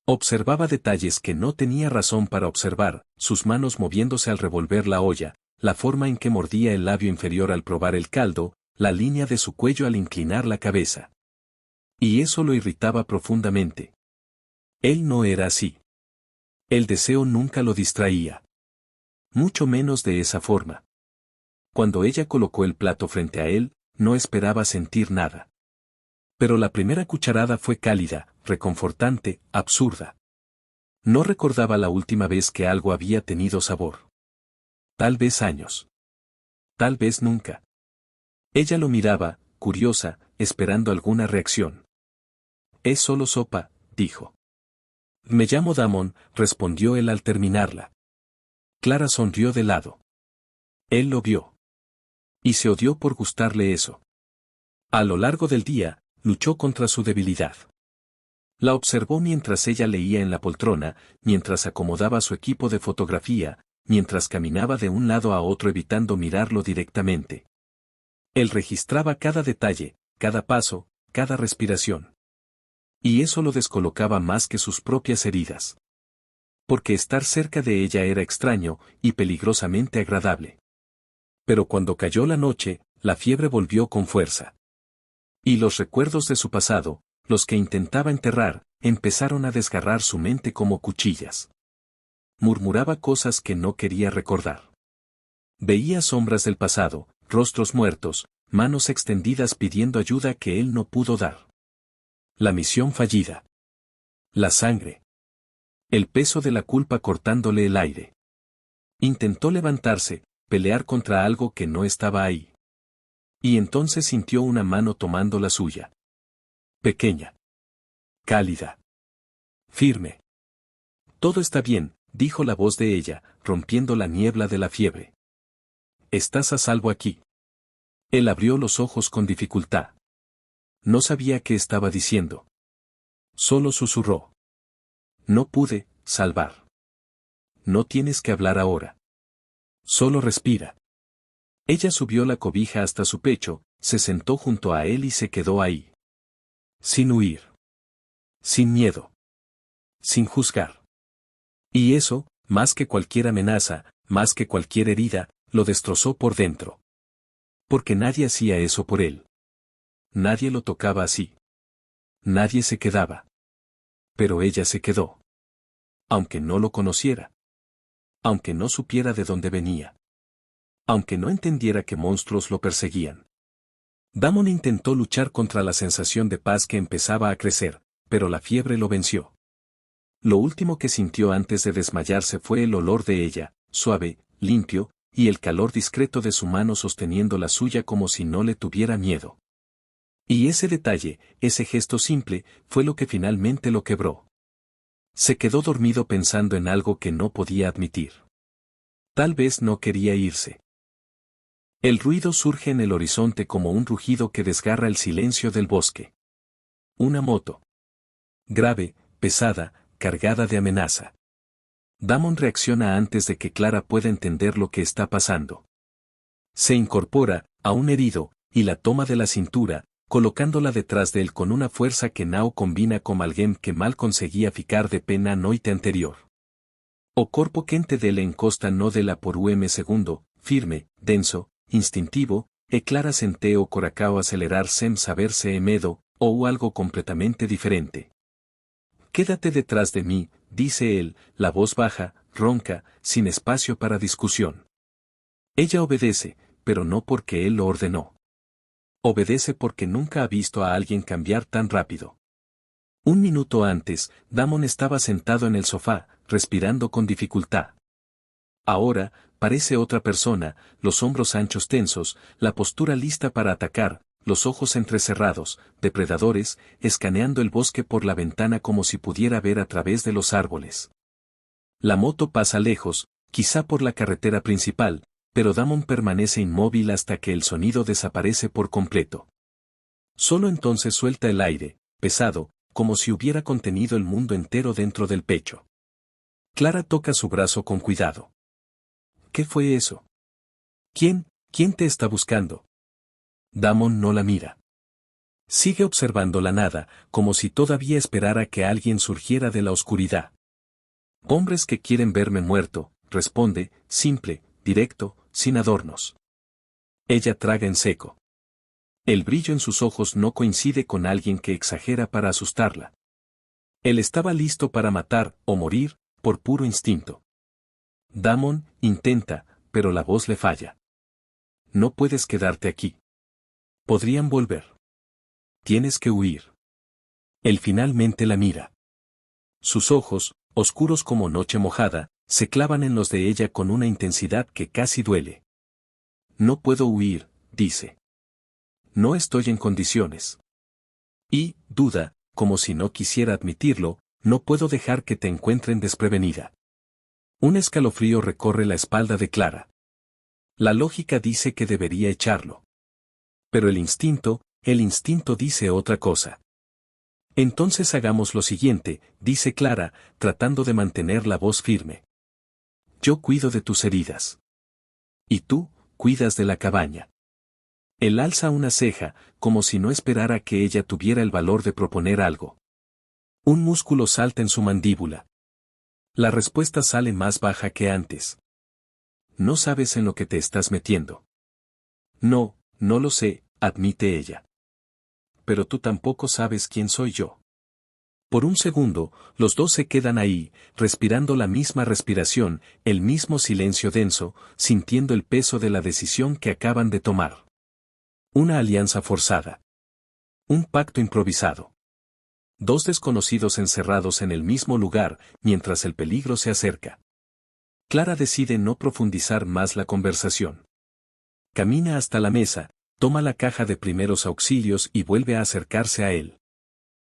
A: Observaba detalles que no tenía razón para observar, sus manos moviéndose al revolver la olla, la forma en que mordía el labio inferior al probar el caldo, la línea de su cuello al inclinar la cabeza. Y eso lo irritaba profundamente. Él no era así. El deseo nunca lo distraía. Mucho menos de esa forma. Cuando ella colocó el plato frente a él, no esperaba sentir nada. Pero la primera cucharada fue cálida, reconfortante, absurda. No recordaba la última vez que algo había tenido sabor. Tal vez años. Tal vez nunca. Ella lo miraba, curiosa, esperando alguna reacción. Es solo sopa, dijo. Me llamo Damon, respondió él al terminarla. Clara sonrió de lado. Él lo vio. Y se odió por gustarle eso. A lo largo del día, luchó contra su debilidad. La observó mientras ella leía en la poltrona, mientras acomodaba su equipo de fotografía, mientras caminaba de un lado a otro evitando mirarlo directamente. Él registraba cada detalle, cada paso, cada respiración. Y eso lo descolocaba más que sus propias heridas. Porque estar cerca de ella era extraño y peligrosamente agradable. Pero cuando cayó la noche, la fiebre volvió con fuerza. Y los recuerdos de su pasado, los que intentaba enterrar, empezaron a desgarrar su mente como cuchillas. Murmuraba cosas que no quería recordar. Veía sombras del pasado, rostros muertos, manos extendidas pidiendo ayuda que él no pudo dar. La misión fallida. La sangre. El peso de la culpa cortándole el aire. Intentó levantarse, pelear contra algo que no estaba ahí. Y entonces sintió una mano tomando la suya. Pequeña. Cálida. Firme. Todo está bien, dijo la voz de ella, rompiendo la niebla de la fiebre. Estás a salvo aquí. Él abrió los ojos con dificultad. No sabía qué estaba diciendo. Solo susurró. No pude, salvar. No tienes que hablar ahora. Solo respira. Ella subió la cobija hasta su pecho, se sentó junto a él y se quedó ahí. Sin huir. Sin miedo. Sin juzgar. Y eso, más que cualquier amenaza, más que cualquier herida, lo destrozó por dentro. Porque nadie hacía eso por él. Nadie lo tocaba así. Nadie se quedaba. Pero ella se quedó. Aunque no lo conociera. Aunque no supiera de dónde venía. Aunque no entendiera que monstruos lo perseguían. Damon intentó luchar contra la sensación de paz que empezaba a crecer, pero la fiebre lo venció. Lo último que sintió antes de desmayarse fue el olor de ella, suave, limpio, y el calor discreto de su mano sosteniendo la suya como si no le tuviera miedo. Y ese detalle, ese gesto simple, fue lo que finalmente lo quebró. Se quedó dormido pensando en algo que no podía admitir. Tal vez no quería irse. El ruido surge en el horizonte como un rugido que desgarra el silencio del bosque. Una moto. Grave, pesada, cargada de amenaza. Damon reacciona antes de que Clara pueda entender lo que está pasando. Se incorpora, aún herido, y la toma de la cintura, colocándola detrás de él con una fuerza que no combina con alguien que mal conseguía ficar de pena noite anterior. O corpo quente dele encosta no dela por segundo, firme, denso, instintivo, e Clara sente o coracao acelerar sem saberse emedo, o algo completamente diferente. Quédate detrás de mí, dice él, la voz baja, ronca, sin espacio para discusión. Ella obedece, pero no porque él lo ordenó. Obedece porque nunca ha visto a alguien cambiar tan rápido. Un minuto antes, Damon estaba sentado en el sofá, respirando con dificultad. Ahora, parece otra persona, los hombros anchos tensos, la postura lista para atacar, los ojos entrecerrados, depredadores, escaneando el bosque por la ventana como si pudiera ver a través de los árboles. La moto pasa lejos, quizá por la carretera principal, pero Damon permanece inmóvil hasta que el sonido desaparece por completo. Solo entonces suelta el aire, pesado, como si hubiera contenido el mundo entero dentro del pecho. Clara toca su brazo con cuidado. ¿Qué fue eso? ¿Quién te está buscando? Damon no la mira. Sigue observando la nada, como si todavía esperara que alguien surgiera de la oscuridad. Hombres que quieren verme muerto, responde, simple, directo, sin adornos. Ella traga en seco. El brillo en sus ojos no coincide con alguien que exagera para asustarla. Él estaba listo para matar o morir, por puro instinto. Damon intenta, pero la voz le falla. No puedes quedarte aquí. Podrían volver. Tienes que huir. Él finalmente la mira. Sus ojos, oscuros como noche mojada, se clavan en los de ella con una intensidad que casi duele. No puedo huir, dice. No estoy en condiciones. Y, duda, como si no quisiera admitirlo, no puedo dejar que te encuentren desprevenida. Un escalofrío recorre la espalda de Clara. La lógica dice que debería echarlo. Pero el instinto dice otra cosa. Entonces hagamos lo siguiente, dice Clara, tratando de mantener la voz firme. Yo cuido de tus heridas. Y tú, cuidas de la cabaña. Él alza una ceja, como si no esperara que ella tuviera el valor de proponer algo. Un músculo salta en su mandíbula. La respuesta sale más baja que antes. No sabes en lo que te estás metiendo. No, no lo sé, admite ella. Pero tú tampoco sabes quién soy yo. Por un segundo, los dos se quedan ahí, respirando la misma respiración, el mismo silencio denso, sintiendo el peso de la decisión que acaban de tomar. Una alianza forzada. Un pacto improvisado. Dos desconocidos encerrados en el mismo lugar, mientras el peligro se acerca. Clara decide no profundizar más la conversación. Camina hasta la mesa, toma la caja de primeros auxilios y vuelve a acercarse a él.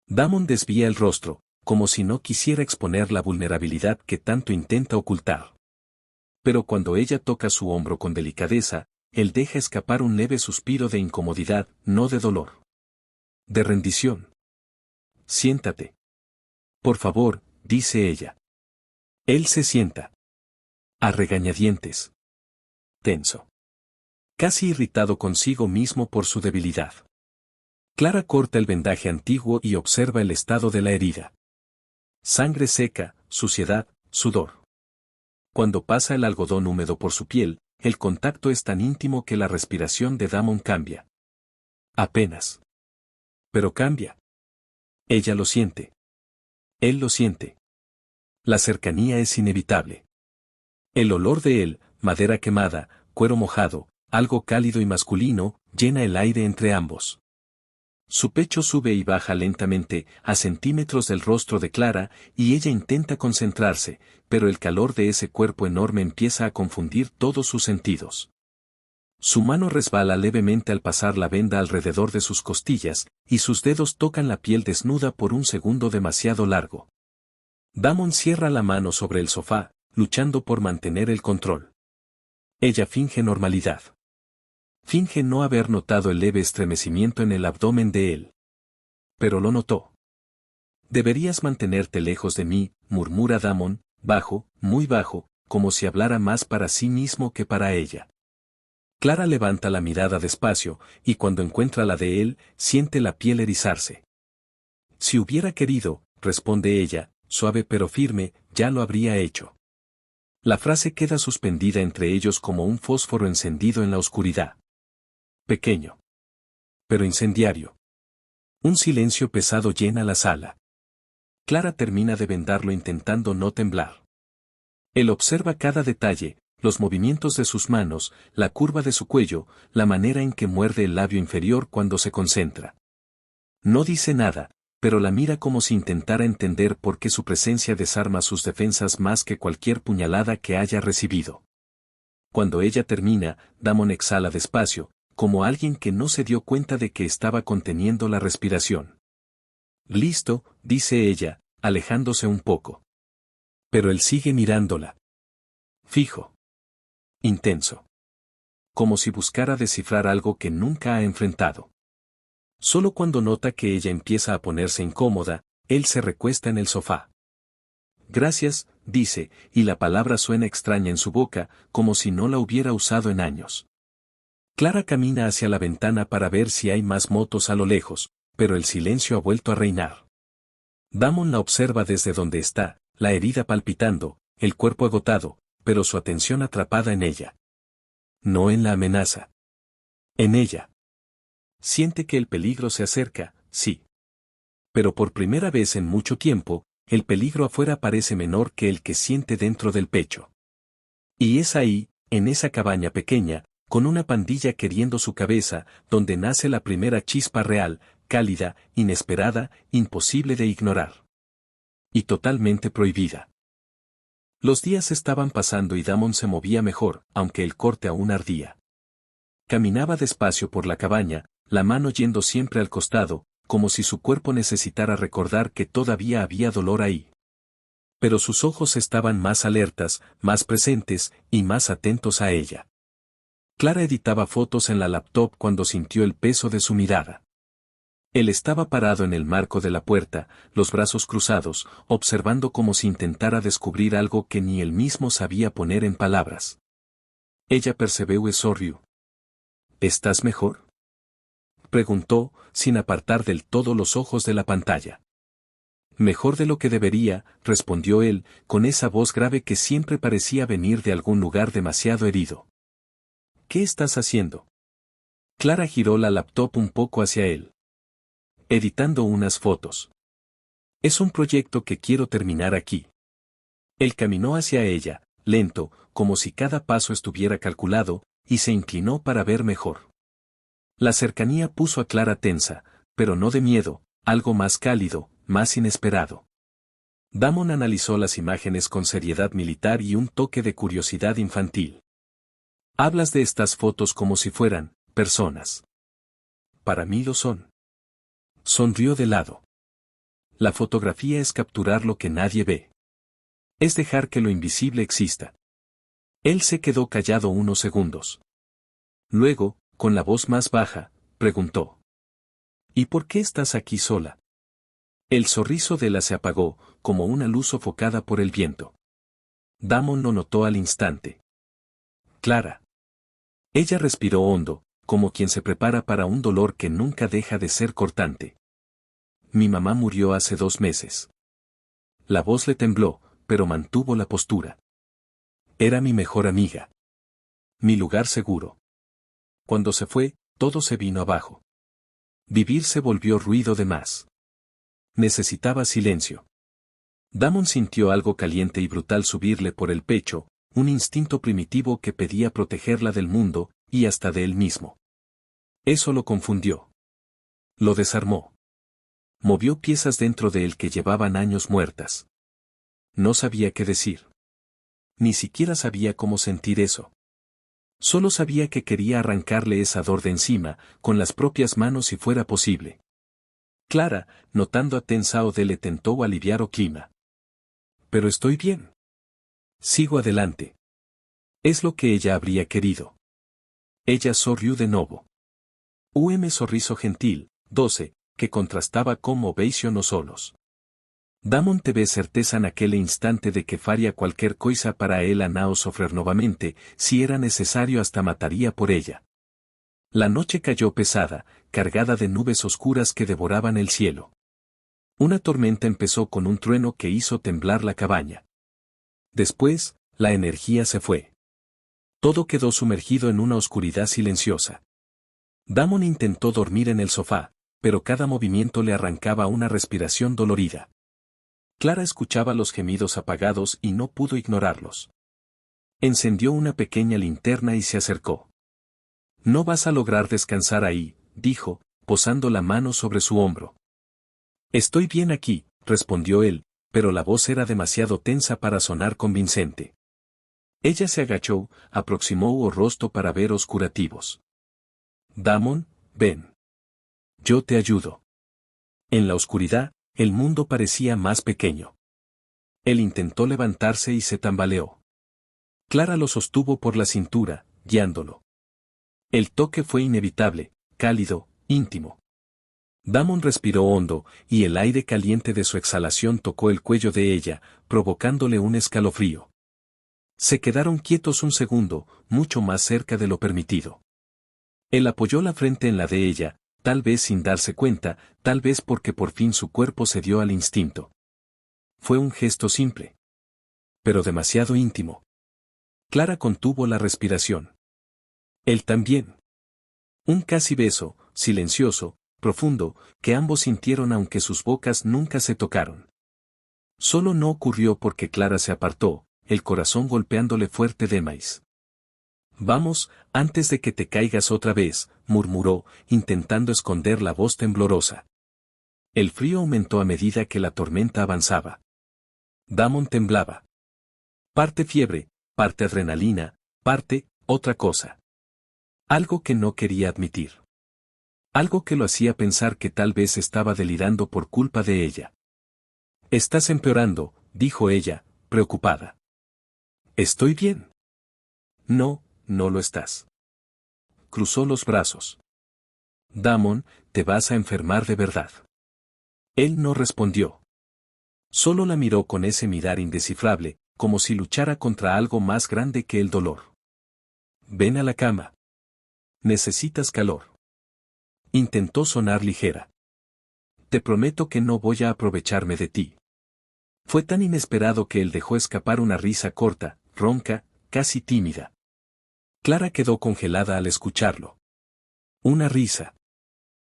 A: Damon desvía el rostro, como si no quisiera exponer la vulnerabilidad que tanto intenta ocultar. Pero cuando ella toca su hombro con delicadeza, él deja escapar un leve suspiro de incomodidad, no de dolor. De rendición. Siéntate. Por favor, dice ella. Él se sienta. A regañadientes. Tenso. Casi irritado consigo mismo por su debilidad. Clara corta el vendaje antiguo y observa el estado de la herida. Sangre seca, suciedad, sudor. Cuando pasa el algodón húmedo por su piel, el contacto es tan íntimo que la respiración de Damon cambia. Apenas. Pero cambia. Ella lo siente. Él lo siente. La cercanía es inevitable. El olor de él, madera quemada, cuero mojado, algo cálido y masculino, llena el aire entre ambos. Su pecho sube y baja lentamente, a centímetros del rostro de Clara, y ella intenta concentrarse, pero el calor de ese cuerpo enorme empieza a confundir todos sus sentidos. Su mano resbala levemente al pasar la venda alrededor de sus costillas, y sus dedos tocan la piel desnuda por un segundo demasiado largo. Damon cierra la mano sobre el sofá, luchando por mantener el control. Ella finge normalidad. Finge no haber notado el leve estremecimiento en el abdomen de él. Pero lo notó. Deberías mantenerte lejos de mí, murmura Damon, bajo, muy bajo, como si hablara más para sí mismo que para ella. Clara levanta la mirada despacio, y cuando encuentra la de él, siente la piel erizarse. Si hubiera querido, responde ella, suave pero firme, ya lo habría hecho. La frase queda suspendida entre ellos como un fósforo encendido en la oscuridad. Pequeño. Pero incendiario. Un silencio pesado llena la sala. Clara termina de vendarlo intentando no temblar. Él observa cada detalle, los movimientos de sus manos, la curva de su cuello, la manera en que muerde el labio inferior cuando se concentra. No dice nada, pero la mira como si intentara entender por qué su presencia desarma sus defensas más que cualquier puñalada que haya recibido. Cuando ella termina, Damon exhala despacio, como alguien que no se dio cuenta de que estaba conteniendo la respiración. Listo, dice ella, alejándose un poco. Pero él sigue mirándola. Fijo. Intenso. Como si buscara descifrar algo que nunca ha enfrentado. Solo cuando nota que ella empieza a ponerse incómoda, él se recuesta en el sofá. Gracias, dice, y la palabra suena extraña en su boca, como si no la hubiera usado en años. Clara camina hacia la ventana para ver si hay más motos a lo lejos, pero el silencio ha vuelto a reinar. Damon la observa desde donde está, la herida palpitando, el cuerpo agotado, pero su atención atrapada en ella. No en la amenaza. En ella. Siente que el peligro se acerca, sí. Pero por primera vez en mucho tiempo, el peligro afuera parece menor que el que siente dentro del pecho. Y es ahí, en esa cabaña pequeña, con una pandilla queriendo su cabeza, donde nace la primera chispa real, cálida, inesperada, imposible de ignorar. Y totalmente prohibida. Los días estaban pasando y Damon se movía mejor, aunque el corte aún ardía. Caminaba despacio por la cabaña, la mano yendo siempre al costado, como si su cuerpo necesitara recordar que todavía había dolor ahí. Pero sus ojos estaban más alertas, más presentes, y más atentos a ella. Clara editaba fotos en la laptop cuando sintió el peso de su mirada. Él estaba parado en el marco de la puerta, los brazos cruzados, observando como si intentara descubrir algo que ni él mismo sabía poner en palabras. Ella percibió sorrió. ¿Estás mejor?, preguntó, sin apartar del todo los ojos de la pantalla. Mejor de lo que debería, respondió él, con esa voz grave que siempre parecía venir de algún lugar demasiado herido. ¿Qué estás haciendo? Clara giró la laptop un poco hacia él. Editando unas fotos. Es un proyecto que quiero terminar aquí. Él caminó hacia ella, lento, como si cada paso estuviera calculado, y se inclinó para ver mejor. La cercanía puso a Clara tensa, pero no de miedo, algo más cálido, más inesperado. Damon analizó las imágenes con seriedad militar y un toque de curiosidad infantil. Hablas de estas fotos como si fueran personas. Para mí lo son. Sonrió de lado. La fotografía es capturar lo que nadie ve. Es dejar que lo invisible exista. Él se quedó callado unos segundos. Luego, con la voz más baja, preguntó. ¿Y por qué estás aquí sola? El sorriso de ella se apagó, como una luz sofocada por el viento. Damon lo notó al instante. Clara. Ella respiró hondo, como quien se prepara para un dolor que nunca deja de ser cortante. Mi mamá murió hace 2 meses. La voz le tembló, pero mantuvo la postura. Era mi mejor amiga. Mi lugar seguro. Cuando se fue, todo se vino abajo. Vivir se volvió ruido de más. Necesitaba silencio. Damon sintió algo caliente y brutal subirle por el pecho, un instinto primitivo que pedía protegerla del mundo, y hasta de él mismo. Eso lo confundió. Lo desarmó. Movió piezas dentro de él que llevaban años muertas. No sabía qué decir. Ni siquiera sabía cómo sentir eso. Solo sabía que quería arrancarle esa dor de encima, con las propias manos si fuera posible. Clara, notando a tensao de le tentó aliviar o clima. Pero estoy bien. Sigo adelante. Es lo que ella habría querido. Ella sorrió de nuevo. Sorriso gentil, 12, que contrastaba con ovation o solos. Damon teve certeza en aquel instante de que faría cualquier cosa para él a nao sofrer nuevamente, si era necesario hasta mataría por ella. La noche cayó pesada, cargada de nubes oscuras que devoraban el cielo. Una tormenta empezó con un trueno que hizo temblar la cabaña. Después, la energía se fue. Todo quedó sumergido en una oscuridad silenciosa. Damon intentó dormir en el sofá, pero cada movimiento le arrancaba una respiración dolorida. Clara escuchaba los gemidos apagados y no pudo ignorarlos. Encendió una pequeña linterna y se acercó. No vas a lograr descansar ahí, dijo, posando la mano sobre su hombro. Estoy bien aquí, respondió él, pero la voz era demasiado tensa para sonar convincente. Ella se agachó, aproximó su rostro para ver los curativos. Damon, ven. Yo te ayudo. En la oscuridad, el mundo parecía más pequeño. Él intentó levantarse y se tambaleó. Clara lo sostuvo por la cintura, guiándolo. El toque fue inevitable, cálido, íntimo. Damon respiró hondo, y el aire caliente de su exhalación tocó el cuello de ella, provocándole un escalofrío. Se quedaron quietos un segundo, mucho más cerca de lo permitido. Él apoyó la frente en la de ella, tal vez sin darse cuenta, tal vez porque por fin su cuerpo cedió al instinto. Fue un gesto simple. Pero demasiado íntimo. Clara contuvo la respiración. Él también. Un casi beso, silencioso, profundo, que ambos sintieron aunque sus bocas nunca se tocaron. Solo no ocurrió porque Clara se apartó, el corazón golpeándole fuerte de maíz. Vamos, antes de que te caigas otra vez, murmuró, intentando esconder la voz temblorosa. El frío aumentó a medida que la tormenta avanzaba. Damon temblaba. Parte fiebre, parte adrenalina, parte, otra cosa. Algo que no quería admitir. Algo que lo hacía pensar que tal vez estaba delirando por culpa de ella. Estás empeorando, dijo ella, preocupada. ¿Estoy bien? No, no lo estás. Cruzó los brazos. Damon, te vas a enfermar de verdad. Él no respondió. Solo la miró con ese mirar indescifrable, como si luchara contra algo más grande que el dolor. Ven a la cama. Necesitas calor. Intentó sonar ligera. Te prometo que no voy a aprovecharme de ti. Fue tan inesperado que él dejó escapar una risa corta, ronca, casi tímida. Clara quedó congelada al escucharlo. Una risa.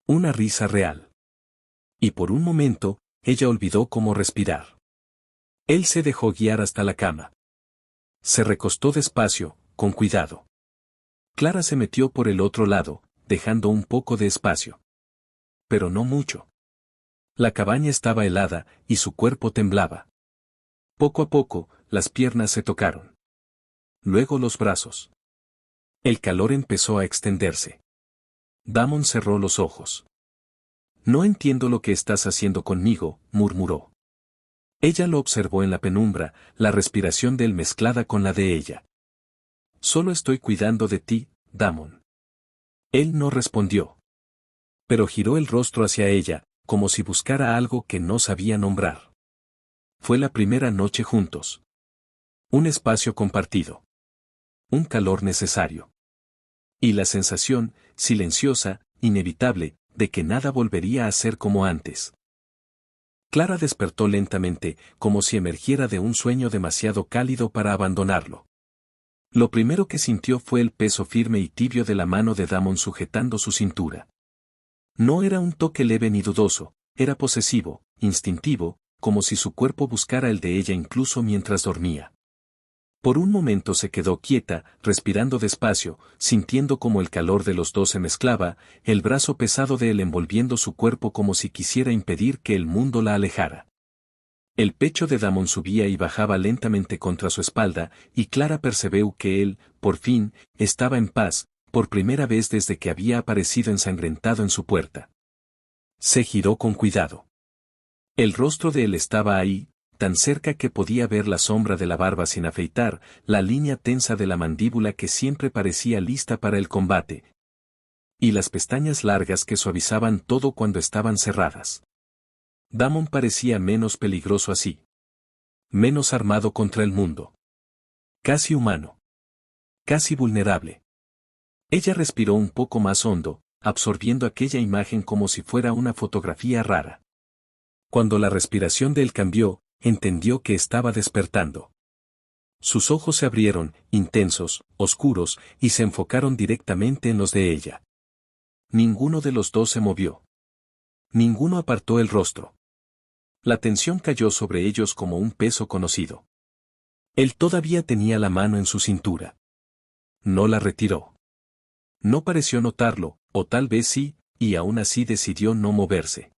A: Una risa real. Y por un momento, ella olvidó cómo respirar. Él se dejó guiar hasta la cama. Se recostó despacio, con cuidado. Clara se metió por el otro lado, dejando un poco de espacio. Pero no mucho. La cabaña estaba helada, y su cuerpo temblaba. Poco a poco, las piernas se tocaron. Luego los brazos. El calor empezó a extenderse. Damon cerró los ojos. No entiendo lo que estás haciendo conmigo, murmuró. Ella lo observó en la penumbra, la respiración de él mezclada con la de ella. Solo estoy cuidando de ti, Damon. Él no respondió. Pero giró el rostro hacia ella, como si buscara algo que no sabía nombrar. Fue la primera noche juntos. Un espacio compartido. Un calor necesario. Y la sensación, silenciosa, inevitable, de que nada volvería a ser como antes. Clara despertó lentamente, como si emergiera de un sueño demasiado cálido para abandonarlo. Lo primero que sintió fue el peso firme y tibio de la mano de Damon sujetando su cintura. No era un toque leve ni dudoso, era posesivo, instintivo, como si su cuerpo buscara el de ella incluso mientras dormía. Por un momento se quedó quieta, respirando despacio, sintiendo como el calor de los dos se mezclaba, el brazo pesado de él envolviendo su cuerpo como si quisiera impedir que el mundo la alejara. El pecho de Damon subía y bajaba lentamente contra su espalda, y Clara percibió que él, por fin, estaba en paz, por primera vez desde que había aparecido ensangrentado en su puerta. Se giró con cuidado. El rostro de él estaba ahí, tan cerca que podía ver la sombra de la barba sin afeitar, la línea tensa de la mandíbula que siempre parecía lista para el combate, y las pestañas largas que suavizaban todo cuando estaban cerradas. Damon parecía menos peligroso así. Menos armado contra el mundo. Casi humano. Casi vulnerable. Ella respiró un poco más hondo, absorbiendo aquella imagen como si fuera una fotografía rara. Cuando la respiración de él cambió, entendió que estaba despertando. Sus ojos se abrieron, intensos, oscuros, y se enfocaron directamente en los de ella. Ninguno de los dos se movió. Ninguno apartó el rostro. La tensión cayó sobre ellos como un peso conocido. Él todavía tenía la mano en su cintura. No la retiró. No pareció notarlo, o tal vez sí, y aún así decidió no moverse.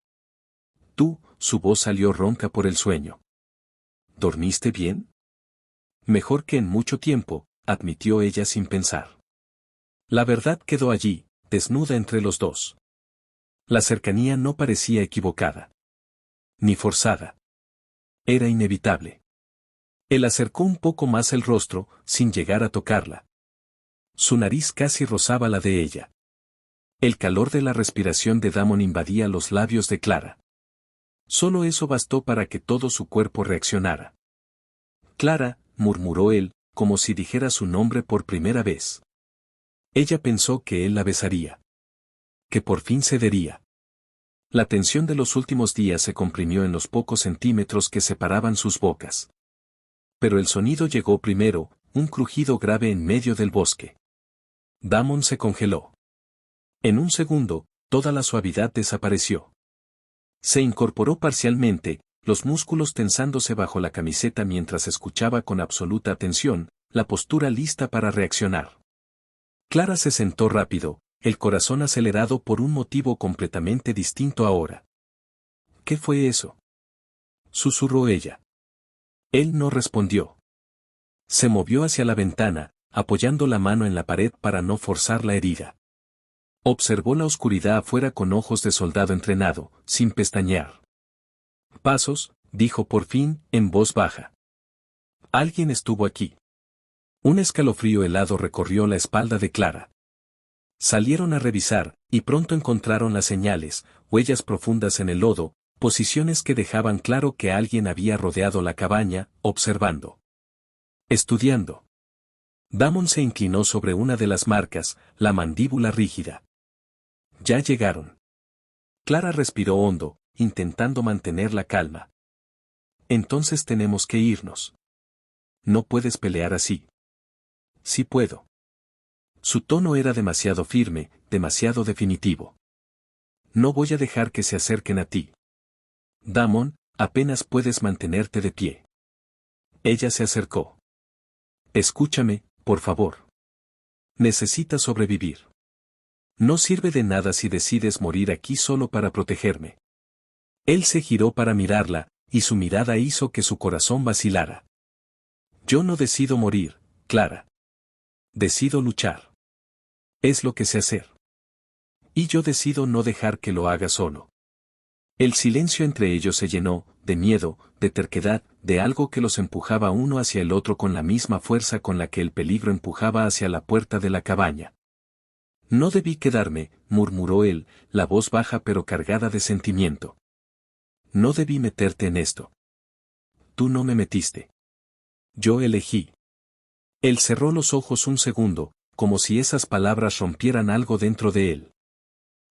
A: Tú, su voz salió ronca por el sueño. ¿Dormiste bien? Mejor que en mucho tiempo, admitió ella sin pensar. La verdad quedó allí, desnuda entre los dos. La cercanía no parecía equivocada. Ni forzada. Era inevitable. Él acercó un poco más el rostro, sin llegar a tocarla. Su nariz casi rozaba la de ella. El calor de la respiración de Damon invadía los labios de Clara. Solo eso bastó para que todo su cuerpo reaccionara. Clara, murmuró él, como si dijera su nombre por primera vez. Ella pensó que él la besaría. Que por fin cedería. La tensión de los últimos días se comprimió en los pocos centímetros que separaban sus bocas. Pero el sonido llegó primero, un crujido grave en medio del bosque. Damon se congeló. En un segundo, toda la suavidad desapareció. Se incorporó parcialmente, los músculos tensándose bajo la camiseta mientras escuchaba con absoluta atención, la postura lista para reaccionar. Clara se sentó rápido, el corazón acelerado por un motivo completamente distinto ahora. ¿Qué fue eso?, susurró ella. Él no respondió. Se movió hacia la ventana, apoyando la mano en la pared para no forzar la herida. Observó la oscuridad afuera con ojos de soldado entrenado, sin pestañear. Pasos, dijo por fin, en voz baja. Alguien estuvo aquí. Un escalofrío helado recorrió la espalda de Clara. Salieron a revisar, y pronto encontraron las señales, huellas profundas en el lodo, posiciones que dejaban claro que alguien había rodeado la cabaña, observando. Estudiando. Damon se inclinó sobre una de las marcas, la mandíbula rígida. Ya llegaron. Clara respiró hondo, intentando mantener la calma. Entonces tenemos que irnos. No puedes pelear así. Sí puedo. Su tono era demasiado firme, demasiado definitivo. No voy a dejar que se acerquen a ti. Damon, apenas puedes mantenerte de pie. Ella se acercó. Escúchame, por favor. Necesitas sobrevivir. No sirve de nada si decides morir aquí solo para protegerme. Él se giró para mirarla, y su mirada hizo que su corazón vacilara. Yo no decido morir, Clara. Decido luchar. Es lo que sé hacer. Y yo decido no dejar que lo haga solo. El silencio entre ellos se llenó, de miedo, de terquedad, de algo que los empujaba uno hacia el otro con la misma fuerza con la que el peligro empujaba hacia la puerta de la cabaña. No debí quedarme, murmuró él, la voz baja pero cargada de sentimiento. No debí meterte en esto. Tú no me metiste. Yo elegí. Él cerró los ojos un segundo, como si esas palabras rompieran algo dentro de él.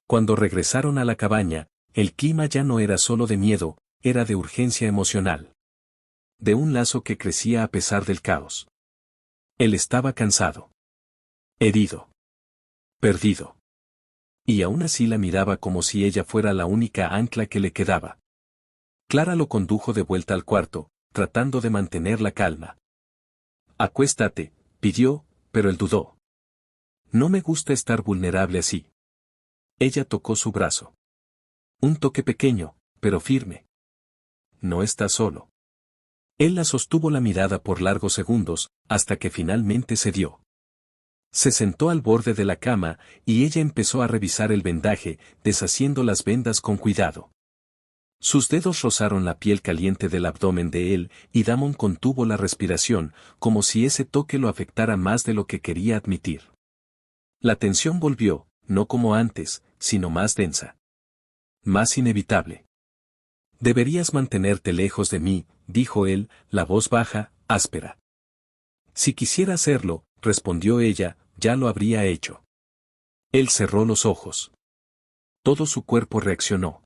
A: Cuando regresaron a la cabaña, el clima ya no era solo de miedo, era de urgencia emocional. De un lazo que crecía a pesar del caos. Él estaba cansado. Herido. Perdido. Y aún así la miraba como si ella fuera la única ancla que le quedaba. Clara lo condujo de vuelta al cuarto, tratando de mantener la calma. Acuéstate, pidió, pero él dudó. No me gusta estar vulnerable así. Ella tocó su brazo. Un toque pequeño, pero firme. No estás solo. Él la sostuvo la mirada por largos segundos, hasta que finalmente cedió. Se sentó al borde de la cama, y ella empezó a revisar el vendaje, deshaciendo las vendas con cuidado. Sus dedos rozaron la piel caliente del abdomen de él, y Damon contuvo la respiración, como si ese toque lo afectara más de lo que quería admitir. La tensión volvió, no como antes, sino más densa. Más inevitable. Deberías mantenerte lejos de mí, dijo él, la voz baja, áspera. Si quisiera hacerlo, respondió ella, ya lo habría hecho. Él cerró los ojos. Todo su cuerpo reaccionó.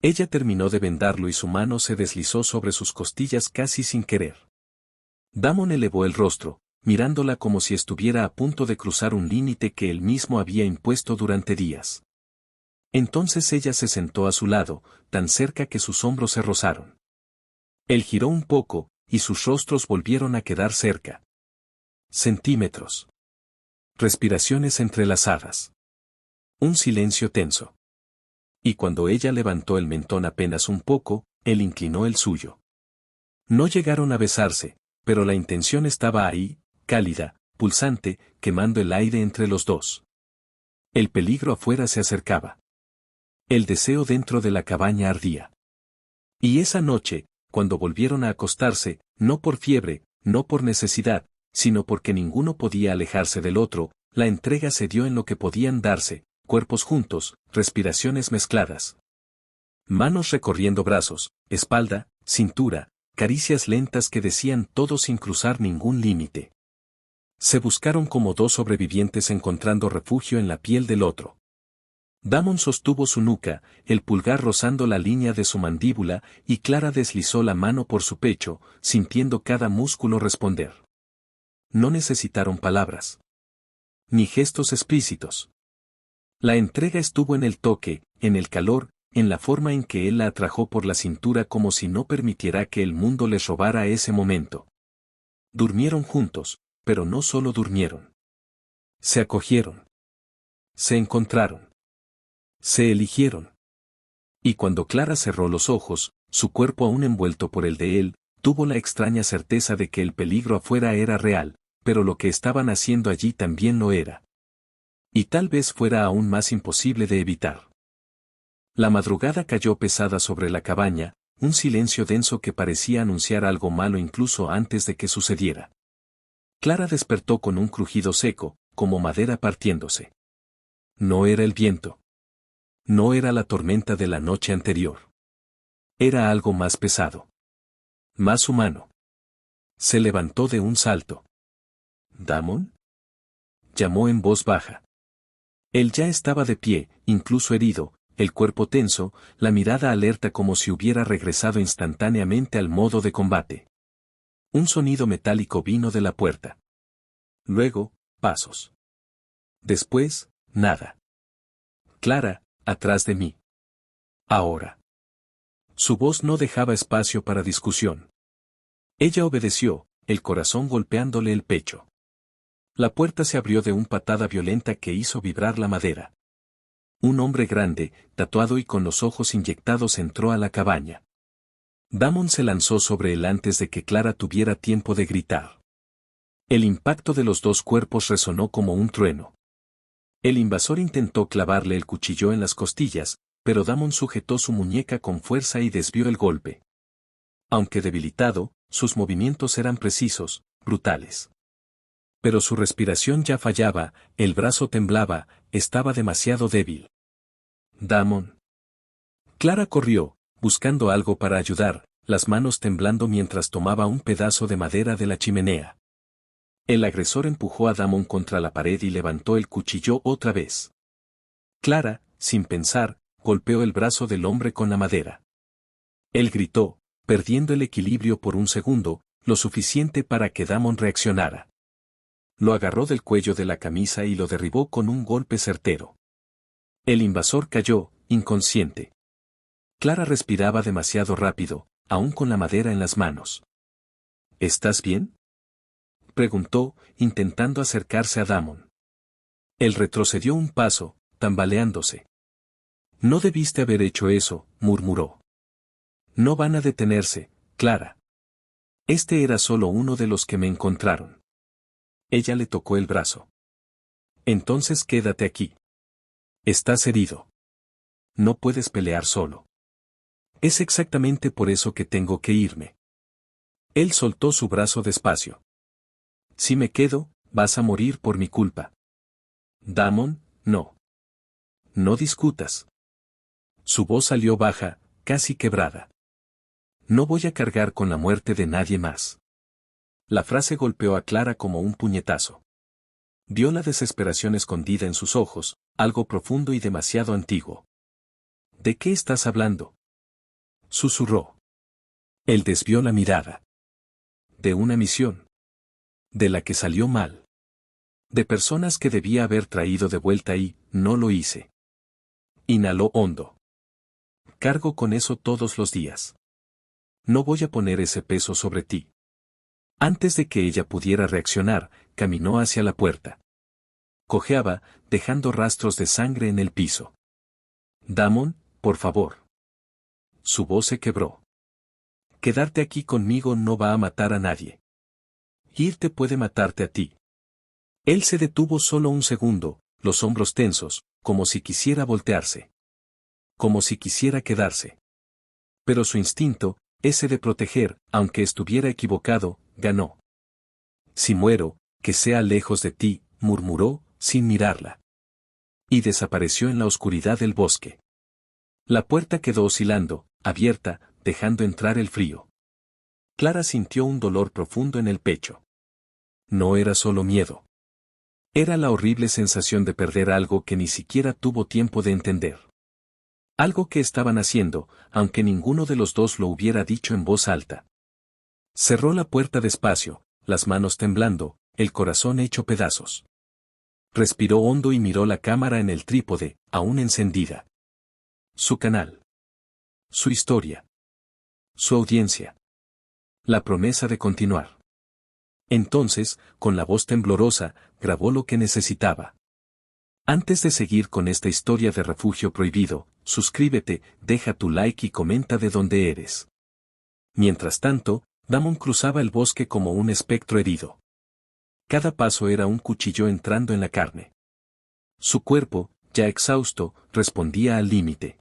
A: Ella terminó de vendarlo y su mano se deslizó sobre sus costillas casi sin querer. Damon elevó el rostro, mirándola como si estuviera a punto de cruzar un límite que él mismo había impuesto durante días. Entonces ella se sentó a su lado, tan cerca que sus hombros se rozaron. Él giró un poco, y sus rostros volvieron a quedar cerca. Centímetros. Respiraciones entrelazadas. Un silencio tenso. Y cuando ella levantó el mentón apenas un poco, él inclinó el suyo. No llegaron a besarse, pero la intención estaba ahí, cálida, pulsante, quemando el aire entre los dos. El peligro afuera se acercaba. El deseo dentro de la cabaña ardía. Y esa noche, cuando volvieron a acostarse, no por fiebre, no por necesidad, sino porque ninguno podía alejarse del otro, la entrega se dio en lo que podían darse, cuerpos juntos, respiraciones mezcladas. Manos recorriendo brazos, espalda, cintura, caricias lentas que decían todo sin cruzar ningún límite. Se buscaron como dos sobrevivientes encontrando refugio en la piel del otro. Damon sostuvo su nuca, el pulgar rozando la línea de su mandíbula, y Clara deslizó la mano por su pecho, sintiendo cada músculo responder. No necesitaron palabras. Ni gestos explícitos. La entrega estuvo en el toque, en el calor, en la forma en que él la atrajo por la cintura como si no permitiera que el mundo les robara ese momento. Durmieron juntos, pero no solo durmieron. Se acogieron. Se encontraron. Se eligieron. Y cuando Clara cerró los ojos, su cuerpo aún envuelto por el de él, tuvo la extraña certeza de que el peligro afuera era real, pero lo que estaban haciendo allí también lo era. Y tal vez fuera aún más imposible de evitar. La madrugada cayó pesada sobre la cabaña, un silencio denso que parecía anunciar algo malo incluso antes de que sucediera. Clara despertó con un crujido seco, como madera partiéndose. No era el viento. No era la tormenta de la noche anterior. Era algo más pesado. Más humano. Se levantó de un salto. ¿Damon? Llamó en voz baja. Él ya estaba de pie, incluso herido, el cuerpo tenso, la mirada alerta como si hubiera regresado instantáneamente al modo de combate. Un sonido metálico vino de la puerta. Luego, pasos. Después, nada. Clara, atrás de mí. Ahora. Su voz no dejaba espacio para discusión. Ella obedeció, el corazón golpeándole el pecho. La puerta se abrió de una patada violenta que hizo vibrar la madera. Un hombre grande, tatuado y con los ojos inyectados entró a la cabaña. Damon se lanzó sobre él antes de que Clara tuviera tiempo de gritar. El impacto de los dos cuerpos resonó como un trueno. El invasor intentó clavarle el cuchillo en las costillas, pero Damon sujetó su muñeca con fuerza y desvió el golpe. Aunque debilitado, sus movimientos eran precisos, brutales. Pero su respiración ya fallaba, el brazo temblaba, estaba demasiado débil. Damon. Clara corrió, buscando algo para ayudar, las manos temblando mientras tomaba un pedazo de madera de la chimenea. El agresor empujó a Damon contra la pared y levantó el cuchillo otra vez. Clara, sin pensar, golpeó el brazo del hombre con la madera. Él gritó, perdiendo el equilibrio por un segundo, lo suficiente para que Damon reaccionara. Lo agarró del cuello de la camisa y lo derribó con un golpe certero. El invasor cayó, inconsciente. Clara respiraba demasiado rápido, aún con la madera en las manos. ¿Estás bien?, preguntó, intentando acercarse a Damon. Él retrocedió un paso, tambaleándose. No debiste haber hecho eso, murmuró. No van a detenerse, Clara. Este era solo uno de los que me encontraron. Ella le tocó el brazo. Entonces quédate aquí. Estás herido. No puedes pelear solo. Es exactamente por eso que tengo que irme. Él soltó su brazo despacio. Si me quedo, vas a morir por mi culpa. Damon, no. No discutas. Su voz salió baja, casi quebrada. No voy a cargar con la muerte de nadie más. La frase golpeó a Clara como un puñetazo. Vio la desesperación escondida en sus ojos, algo profundo y demasiado antiguo. ¿De qué estás hablando?, susurró. Él desvió la mirada. De una misión. De la que salió mal. De personas que debía haber traído de vuelta y, no lo hice. Inhaló hondo. Cargo con eso todos los días. No voy a poner ese peso sobre ti. Antes de que ella pudiera reaccionar, caminó hacia la puerta. Cojeaba, dejando rastros de sangre en el piso. Damon, por favor. Su voz se quebró. Quedarte aquí conmigo no va a matar a nadie. Irte puede matarte a ti. Él se detuvo solo un segundo, los hombros tensos, como si quisiera voltearse. Como si quisiera quedarse. Pero su instinto, ese de proteger, aunque estuviera equivocado, ganó. Si muero, que sea lejos de ti, murmuró, sin mirarla. Y desapareció en la oscuridad del bosque. La puerta quedó oscilando, abierta, dejando entrar el frío. Clara sintió un dolor profundo en el pecho. No era solo miedo. Era la horrible sensación de perder algo que ni siquiera tuvo tiempo de entender. Algo que estaban haciendo, aunque ninguno de los dos lo hubiera dicho en voz alta. Cerró la puerta despacio, las manos temblando, el corazón hecho pedazos. Respiró hondo y miró la cámara en el trípode, aún encendida. Su canal. Su historia. Su audiencia. La promesa de continuar. Entonces, con la voz temblorosa, grabó lo que necesitaba. Antes de seguir con esta historia de Refugio Prohibido, suscríbete, deja tu like y comenta de dónde eres. Mientras tanto, Damon cruzaba el bosque como un espectro herido. Cada paso era un cuchillo entrando en la carne. Su cuerpo, ya exhausto, respondía al límite.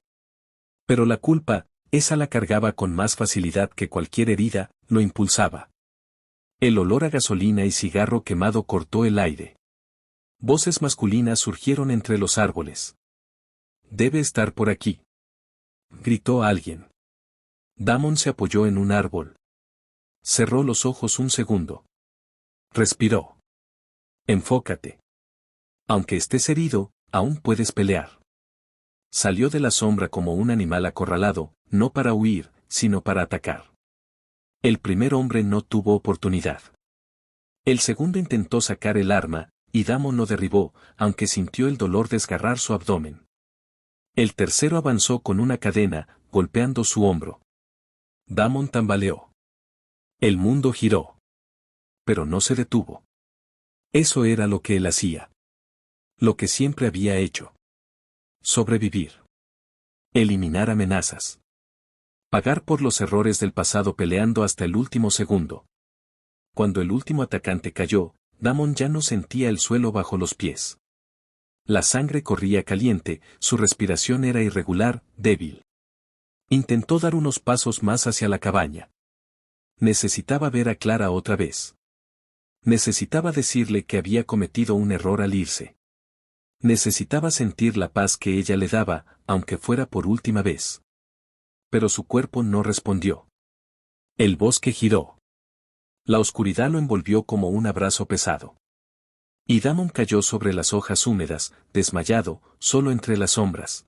A: Pero la culpa, esa la cargaba con más facilidad que cualquier herida, lo impulsaba. El olor a gasolina y cigarro quemado cortó el aire. Voces masculinas surgieron entre los árboles. «Debe estar por aquí», gritó alguien. Damon se apoyó en un árbol. Cerró los ojos un segundo. Respiró. «Enfócate. Aunque estés herido, aún puedes pelear». Salió de la sombra como un animal acorralado, no para huir, sino para atacar. El primer hombre no tuvo oportunidad. El segundo intentó sacar el arma, y Damon lo derribó, aunque sintió el dolor desgarrar su abdomen. El tercero avanzó con una cadena, golpeando su hombro. Damon tambaleó. El mundo giró. Pero no se detuvo. Eso era lo que él hacía. Lo que siempre había hecho. Sobrevivir. Eliminar amenazas. Pagar por los errores del pasado peleando hasta el último segundo. Cuando el último atacante cayó, Damon ya no sentía el suelo bajo los pies. La sangre corría caliente, su respiración era irregular, débil. Intentó dar unos pasos más hacia la cabaña. Necesitaba ver a Clara otra vez. Necesitaba decirle que había cometido un error al irse. Necesitaba sentir la paz que ella le daba, aunque fuera por última vez. Pero su cuerpo no respondió. El bosque giró. La oscuridad lo envolvió como un abrazo pesado. Y Damon cayó sobre las hojas húmedas, desmayado, solo entre las sombras.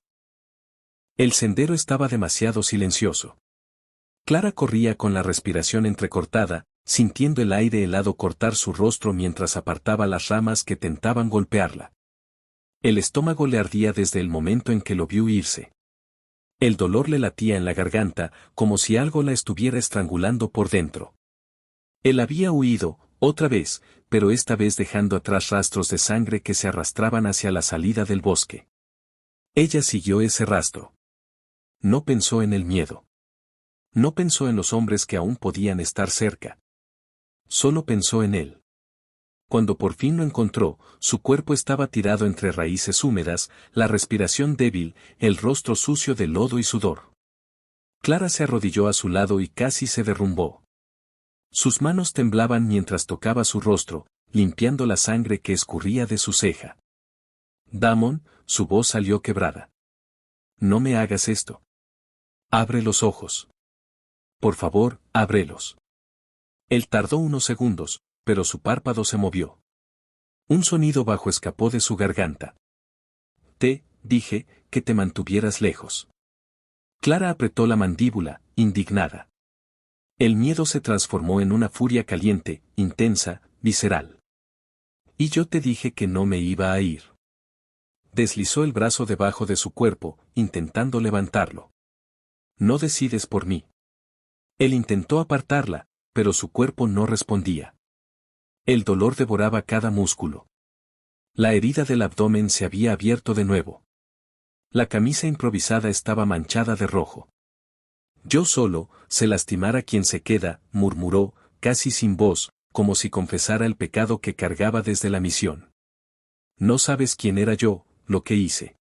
A: El sendero estaba demasiado silencioso. Clara corría con la respiración entrecortada, sintiendo el aire helado cortar su rostro mientras apartaba las ramas que tentaban golpearla. El estómago le ardía desde el momento en que lo vio irse. El dolor le latía en la garganta, como si algo la estuviera estrangulando por dentro. Él había huido, otra vez, pero esta vez dejando atrás rastros de sangre que se arrastraban hacia la salida del bosque. Ella siguió ese rastro. No pensó en el miedo. No pensó en los hombres que aún podían estar cerca. Solo pensó en él. Cuando por fin lo encontró, su cuerpo estaba tirado entre raíces húmedas, la respiración débil, el rostro sucio de lodo y sudor. Clara se arrodilló a su lado y casi se derrumbó. Sus manos temblaban mientras tocaba su rostro, limpiando la sangre que escurría de su ceja. Damon, su voz salió quebrada. No me hagas esto. Abre los ojos. Por favor, ábrelos. Él tardó unos segundos, pero su párpado se movió. Un sonido bajo escapó de su garganta. Te dije que te mantuvieras lejos. Clara apretó la mandíbula, indignada. El miedo se transformó en una furia caliente, intensa, visceral. Y yo te dije que no me iba a ir. Deslizó el brazo debajo de su cuerpo, intentando levantarlo. No decides por mí. Él intentó apartarla, pero su cuerpo no respondía. El dolor devoraba cada músculo. La herida del abdomen se había abierto de nuevo. La camisa improvisada estaba manchada de rojo. Yo solo, sé lastimar a quien se queda, murmuró, casi sin voz, como si confesara el pecado que cargaba desde la misión. No sabes quién era yo, lo que hice.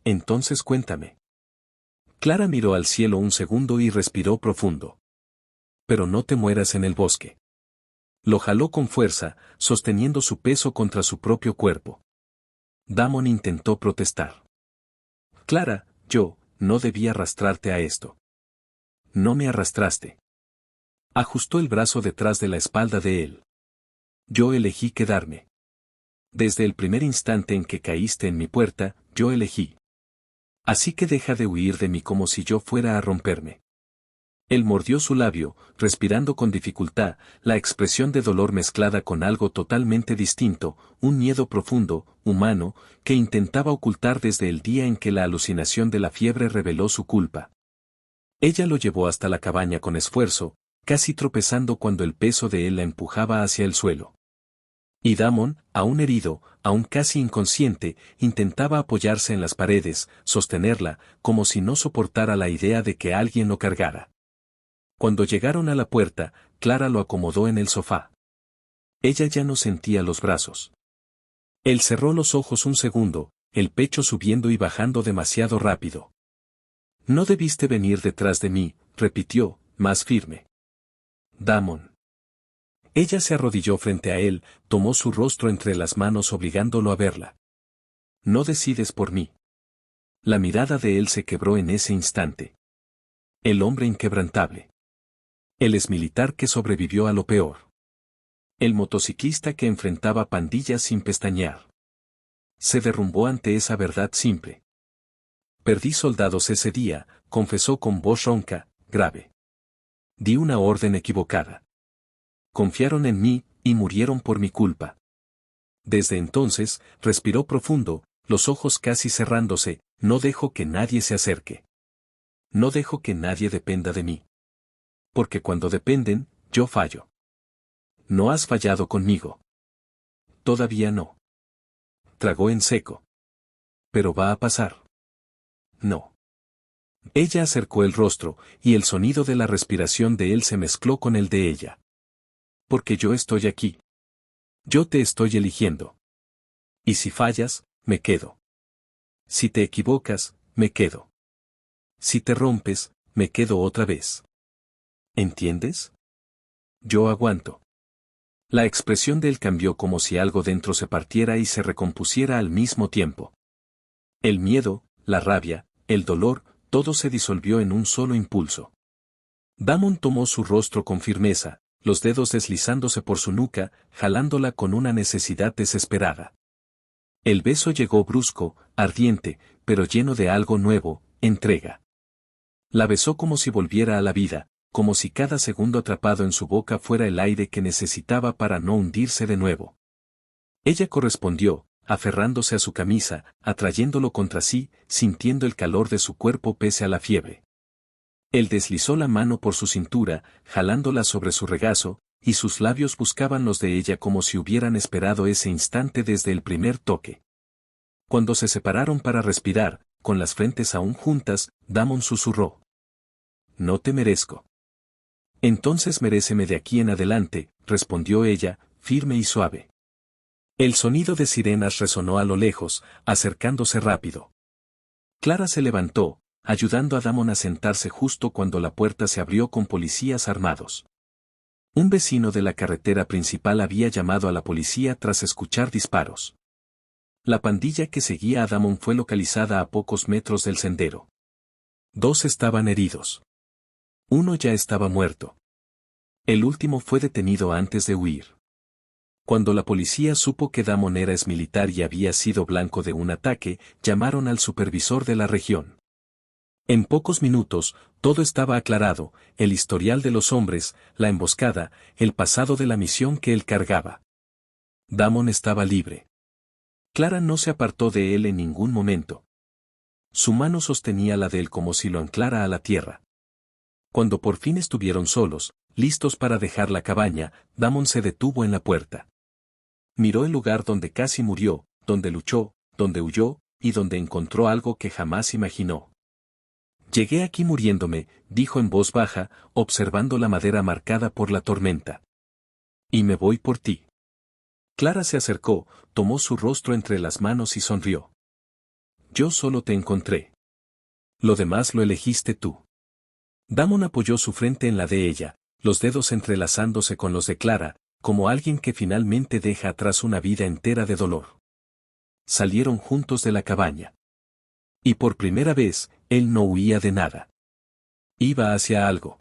A: Entonces cuéntame. Clara miró al cielo un segundo y respiró profundo. Pero no te mueras en el bosque. Lo jaló con fuerza, sosteniendo su peso contra su propio cuerpo. Damon intentó protestar. Clara, yo, no debía arrastrarte a esto. No me arrastraste. Ajustó el brazo detrás de la espalda de él. Yo elegí quedarme. Desde el primer instante en que caíste en mi puerta, yo elegí. Así que deja de huir de mí como si yo fuera a romperme. Él mordió su labio, respirando con dificultad, la expresión de dolor mezclada con algo totalmente distinto, un miedo profundo, humano, que intentaba ocultar desde el día en que la alucinación de la fiebre reveló su culpa. Ella lo llevó hasta la cabaña con esfuerzo, casi tropezando cuando el peso de él la empujaba hacia el suelo. Y Damon, aún herido, aún casi inconsciente, intentaba apoyarse en las paredes, sostenerla, como si no soportara la idea de que alguien lo cargara. Cuando llegaron a la puerta, Clara lo acomodó en el sofá. Ella ya no sentía los brazos. Él cerró los ojos un segundo, el pecho subiendo y bajando demasiado rápido. No debiste venir detrás de mí, repitió, más firme. Damon. Ella se arrodilló frente a él, tomó su rostro entre las manos obligándolo a verla. No decides por mí. La mirada de él se quebró en ese instante. El hombre inquebrantable. El exmilitar que sobrevivió a lo peor. El motociclista que enfrentaba pandillas sin pestañear. Se derrumbó ante esa verdad simple. Perdí soldados ese día, confesó con voz ronca, grave. Di una orden equivocada. Confiaron en mí, y murieron por mi culpa. Desde entonces, respiró profundo, los ojos casi cerrándose, no dejo que nadie se acerque. No dejo que nadie dependa de mí. Porque cuando dependen, yo fallo. No has fallado conmigo. Todavía no. Tragó en seco. Pero va a pasar. No. Ella acercó el rostro, y el sonido de la respiración de él se mezcló con el de ella. Porque yo estoy aquí. Yo te estoy eligiendo. Y si fallas, me quedo. Si te equivocas, me quedo. Si te rompes, me quedo otra vez. ¿Entiendes? Yo aguanto. La expresión de él cambió como si algo dentro se partiera y se recompusiera al mismo tiempo. El miedo, la rabia, el dolor, todo se disolvió en un solo impulso. Damon tomó su rostro con firmeza, los dedos deslizándose por su nuca, jalándola con una necesidad desesperada. El beso llegó brusco, ardiente, pero lleno de algo nuevo, entrega. La besó como si volviera a la vida, como si cada segundo atrapado en su boca fuera el aire que necesitaba para no hundirse de nuevo. Ella correspondió, aferrándose a su camisa, atrayéndolo contra sí, sintiendo el calor de su cuerpo pese a la fiebre. Él deslizó la mano por su cintura, jalándola sobre su regazo, y sus labios buscaban los de ella como si hubieran esperado ese instante desde el primer toque. Cuando se separaron para respirar, con las frentes aún juntas, Damon susurró. No te merezco. Entonces meréceme de aquí en adelante, respondió ella, firme y suave. El sonido de sirenas resonó a lo lejos, acercándose rápido. Clara se levantó, ayudando a Damon a sentarse justo cuando la puerta se abrió con policías armados. Un vecino de la carretera principal había llamado a la policía tras escuchar disparos. La pandilla que seguía a Damon fue localizada a pocos metros del sendero. 2 estaban heridos. 1 ya estaba muerto. El último fue detenido antes de huir. Cuando la policía supo que Damon era exmilitar y había sido blanco de un ataque, llamaron al supervisor de la región. En pocos minutos, todo estaba aclarado, el historial de los hombres, la emboscada, el pasado de la misión que él cargaba. Damon estaba libre. Clara no se apartó de él en ningún momento. Su mano sostenía la de él como si lo anclara a la tierra. Cuando por fin estuvieron solos, listos para dejar la cabaña, Damon se detuvo en la puerta. Miró el lugar donde casi murió, donde luchó, donde huyó, y donde encontró algo que jamás imaginó. Llegué aquí muriéndome, dijo en voz baja, observando la madera marcada por la tormenta. Y me voy por ti. Clara se acercó, tomó su rostro entre las manos y sonrió. Yo solo te encontré. Lo demás lo elegiste tú. Damon apoyó su frente en la de ella, los dedos entrelazándose con los de Clara, como alguien que finalmente deja atrás una vida entera de dolor. Salieron juntos de la cabaña. Y por primera vez, él no huía de nada. Iba hacia algo.